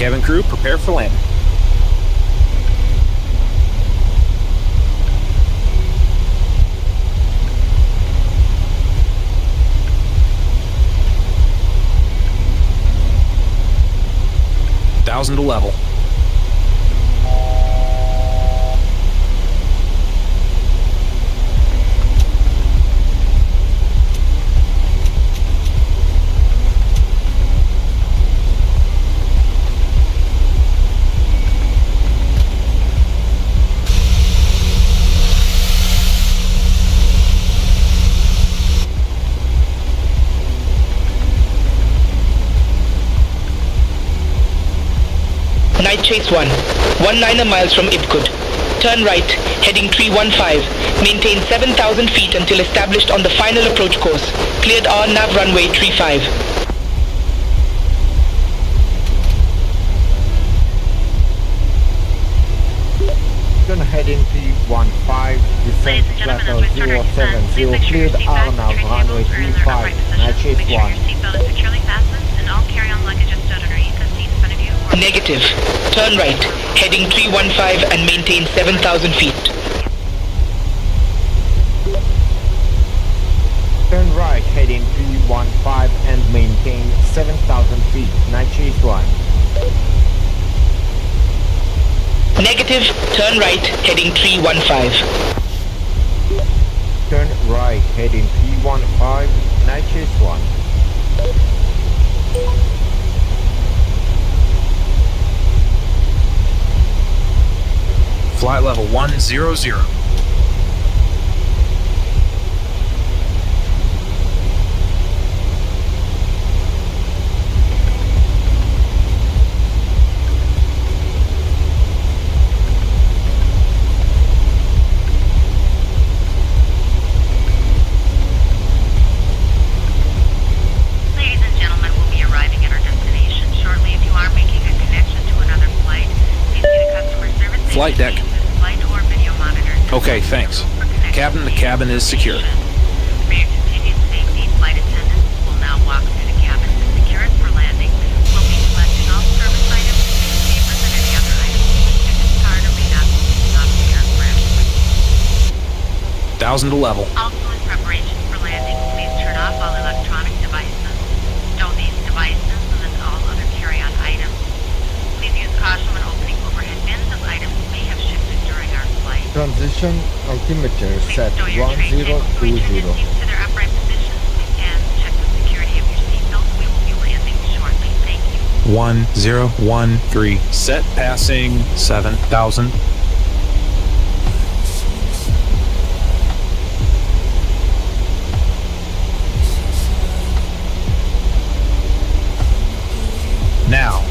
Cabin crew, prepare for landing. Thousand to level. Night Chase 1, 19 miles from Ibkud. Turn right, heading 315. Maintain 7,000 feet until established on the final approach course. Cleared RNAV runway 35. Gonna head in 315, descend to plateau 070, cleared RNAV runway 35, Night Chase 1. Negative. Turn right, heading 315 and maintain 7,000 feet. Turn right, heading 315 and maintain 7,000 feet, Night Chase 1. Negative. Turn right, heading 315. Turn right, heading 315, Night Chase 1. Flight level 100. Flight deck. Okay, thanks. Captain, the cabin is secure. For your continued safety, flight attendants will now walk through the cabin to secure it for landing. We'll be collecting all service items, newspapers, and any other items you discard or may not be used off the aircraft. 1,000 to level. Also, in preparation for landing, please turn off all electronic devices. Stow these devices and then all other carry-on items. Please use caution when opening overhead bins as items may have shifted during our flight. Transition altimeter set Stow your tray tables to return your 1020. seats to their upright positions and check the security of your seatbelts. We will be landing shortly. Thank you. 1013. Set passing 7,000. Now.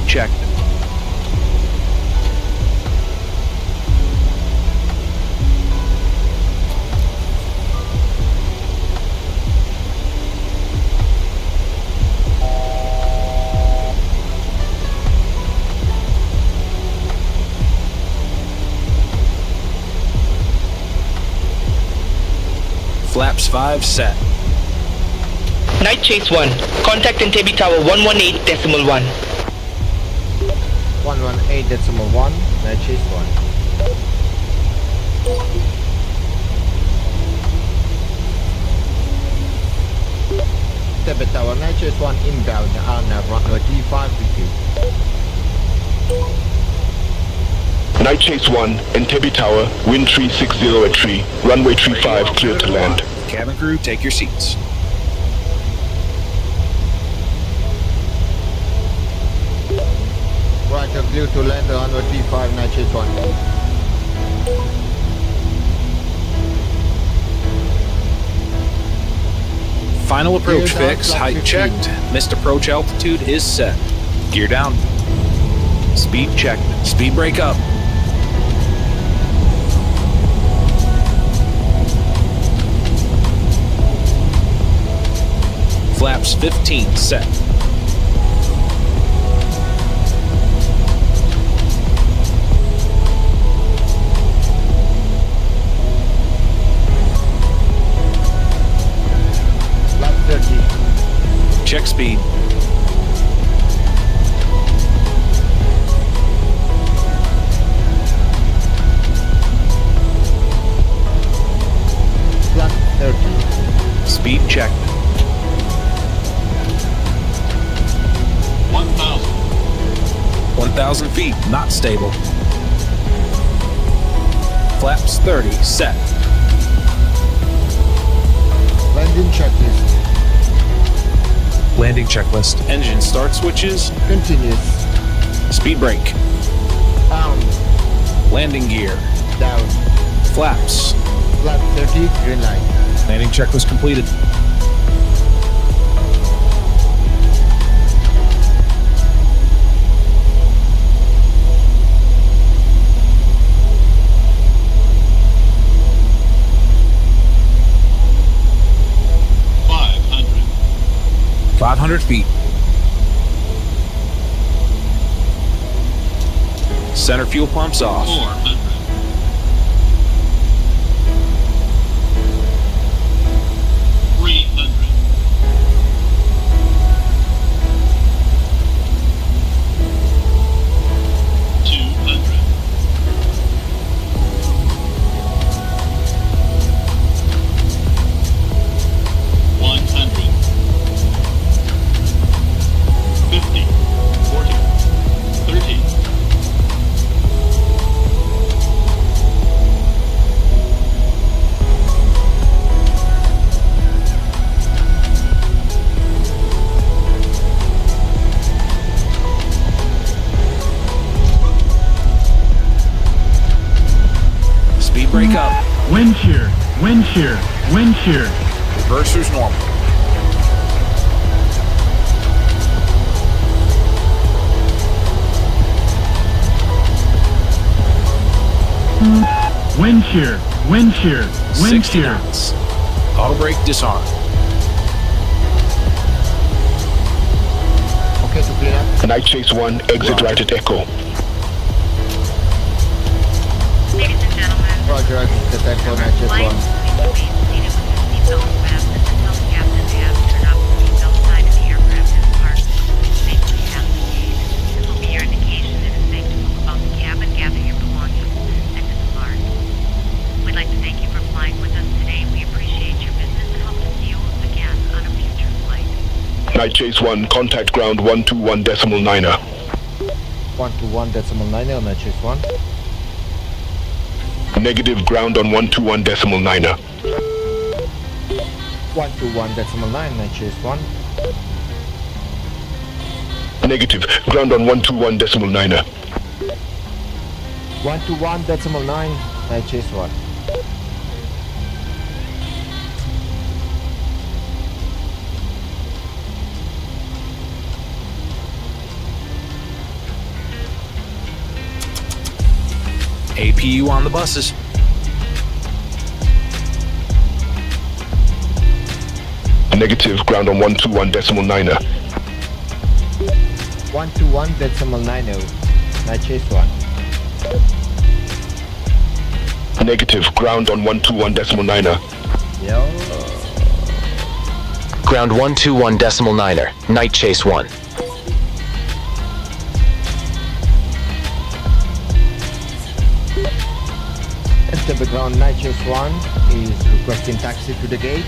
checked. Flaps 5 set. Night Chase 1, contact Entebbe Tower 118.1. 118.1, Night Chase 1. Entebbe Tower, Night Chase 1 inbound on runway 35 with you. Night Chase 1, Entebbe Tower, wind 360 at 3, runway 35, clear to land. Cabin crew, take your seats. Roger, clear to land on runway 35, Night Chase 1. Final approach Gear down, fix, flight height 15. checked, missed approach altitude is set. Gear down. Speed checked, speed brake up. Flaps 15 set. Lap 30. Check speed. Lap 30. Speed checked. 1,000. 1,000 feet, not stable. Flaps 30 set. Landing checklist. Landing checklist. Engine start switches. Continuous. Speed brake. On. Landing gear. Down. Flaps. Lap 30, green light. Landing checklist completed. $500. 500 feet. Center fuel pumps off. 400. 300. 200. 100. 50. 40. 30. 5. Speed brake up. Wind shear. Wind shear. Wind shear. Reversers normal. Wind shear. Wind shear. Wind 60 shear. knots. Auto brake disarm. Okay to clean up. Night Chase 1, exit right at Echo. Ladies and gentlemen, Roger, exit at Echo, Night Chase flight 1. please remain seated with your seatbelt fastened until the captain has turned off the seatbelt sign and the aircraft is parked safely past the gate. This will be your indication it is safe to move about the cabin, gather your belongings, and disembark. We'd like to thank you for flying with us today. We appreciate your business and hope to see you again on a future flight. Night Chase 1, contact ground 121.9er. 121.9 on Night Chase 1. Negative ground on 121.9er. 121.9, Night Chase 1. Negative ground on 121.9er. 121.9, Night Chase 1. APU on the buses. Negative, ground on 121.9er. 121.90. Night chase 1. Negative, ground on 121.9er. Yo. Ground 121.9er. Night chase 1. Entebbe ground night chase 1 is requesting taxi to the gate.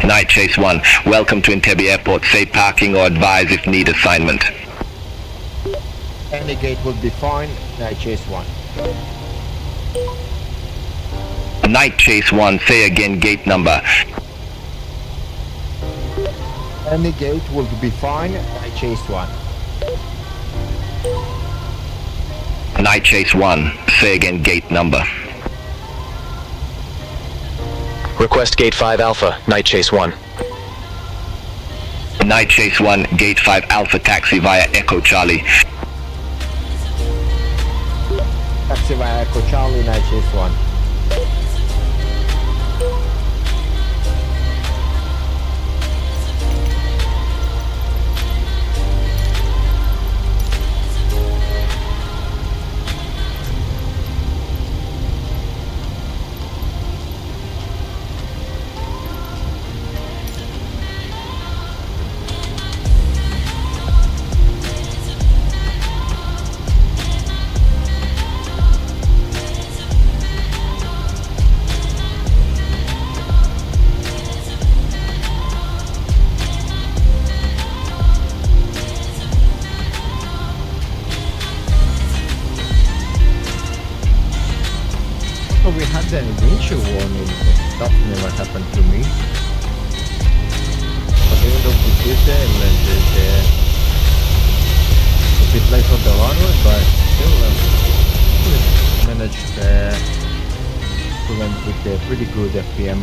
Night Chase 1, welcome to Entebbe Airport. Safe parking or advise if need assignment. Any gate will be fine. Night chase 1. Night Chase 1, say again gate number. Any gate will be fine. Night chase 1. Night Chase 1, say again gate number. Request Gate 5 Alpha, Night Chase 1. Night Chase 1, Gate 5 Alpha taxi via Echo Charlie. Taxi via Echo Charlie, Night chase 1. We had the windshield warning. That never happened to me. But even though we did that, and a bit late on the runway, but still managed to land with a pretty good FPM.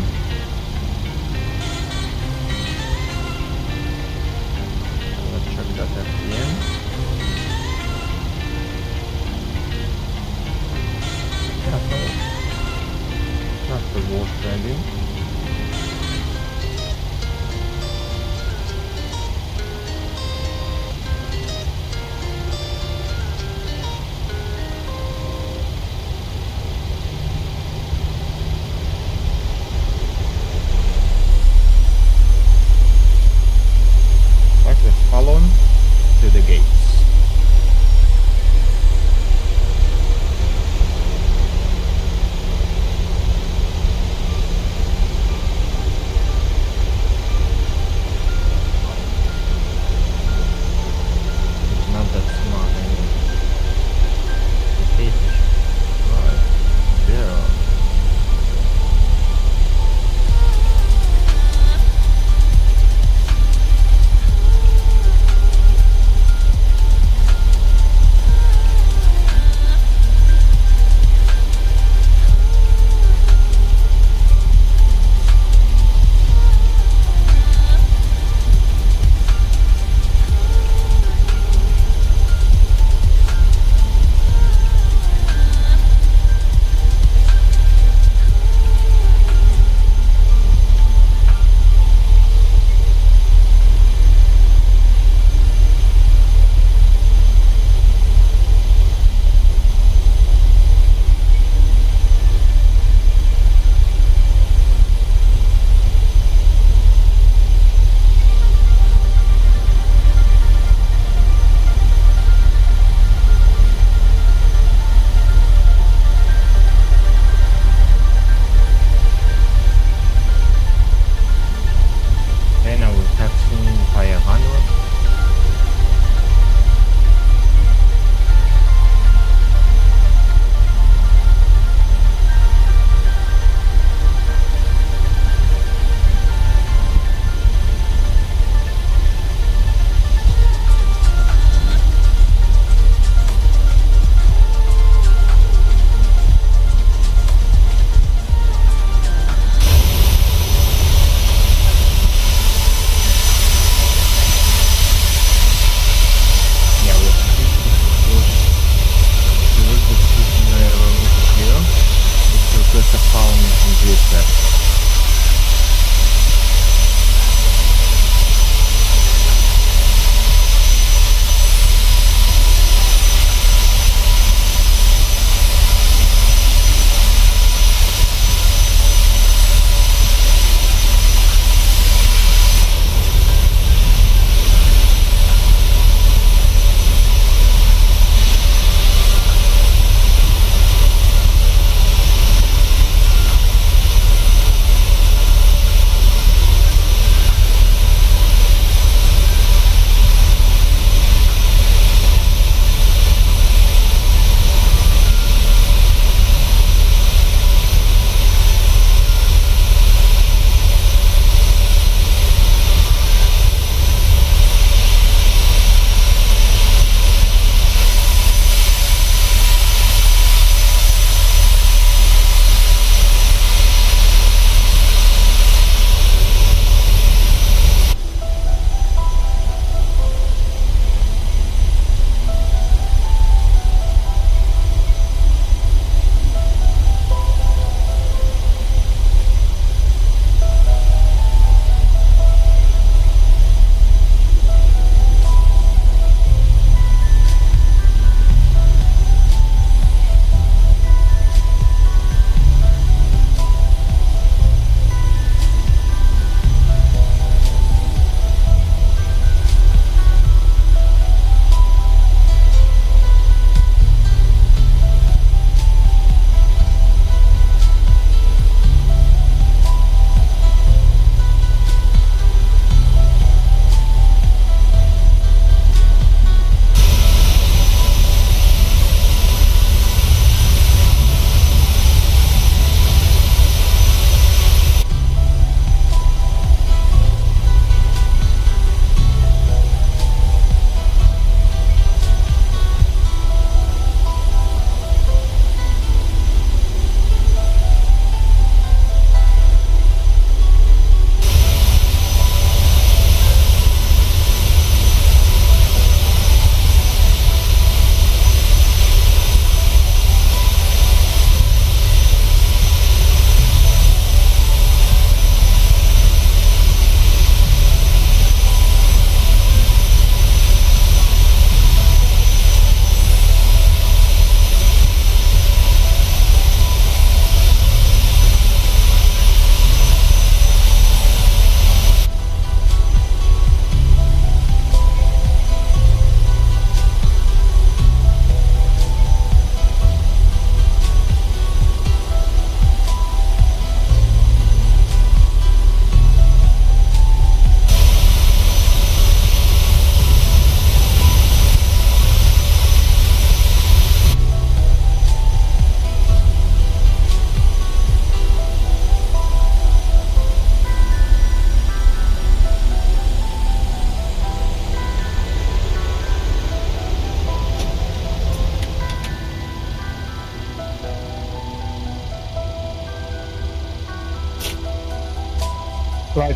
Let's check that FPM. Yeah, so not the worst landing.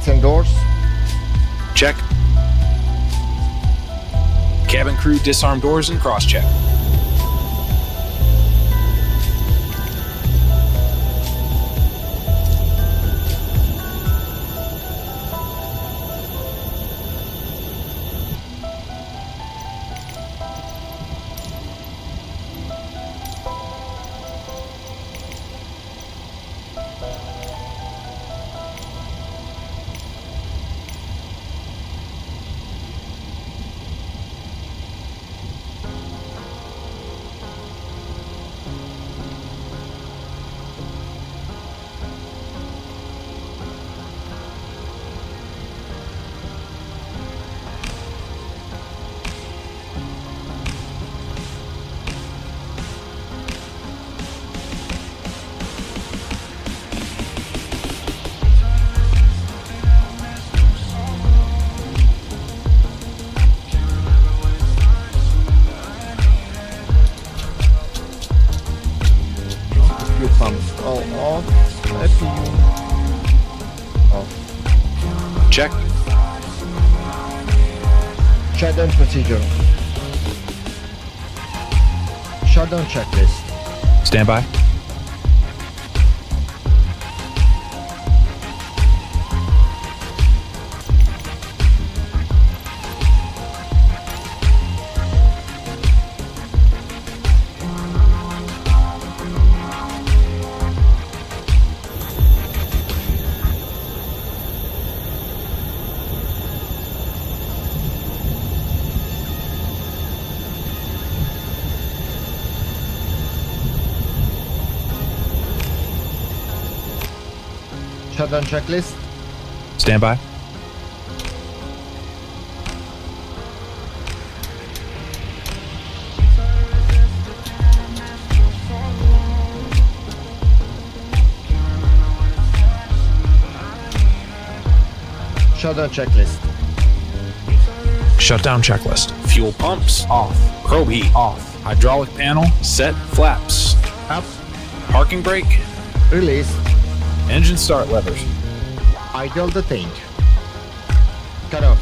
lights and doors. Check. Cabin crew disarm doors and cross-check. Pumps all off. FPU off. Check. Shutdown procedure. Shutdown checklist. Stand by. Shutdown checklist. Stand by. Shutdown checklist. Shutdown checklist. Fuel pumps off. Probe heat off. Hydraulic panel set. Flaps Up. Parking brake. Release. Engine start levers. Idle detained. Cut off.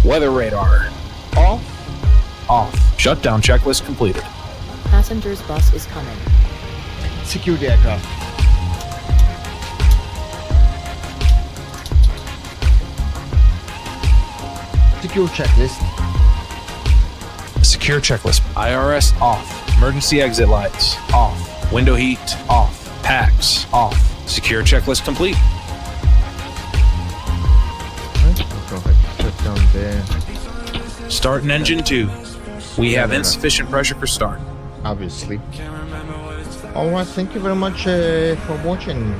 Weather radar. Off. Off. Shutdown checklist completed. Passenger's bus is coming. Secure the aircraft. Secure checklist. Secure checklist. IRS off. Emergency exit lights off. Window heat off. Packs off. Secure checklist complete. Go ahead. Shut down there. Start an engine 2. We have insufficient pressure for start. Obviously. Alright, thank you very much for watching.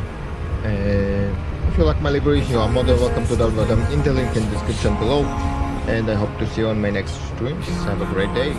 If you like my liberation, you are more than welcome to download them in the link in the description below. And I hope to see you on my next streams. Have a great day.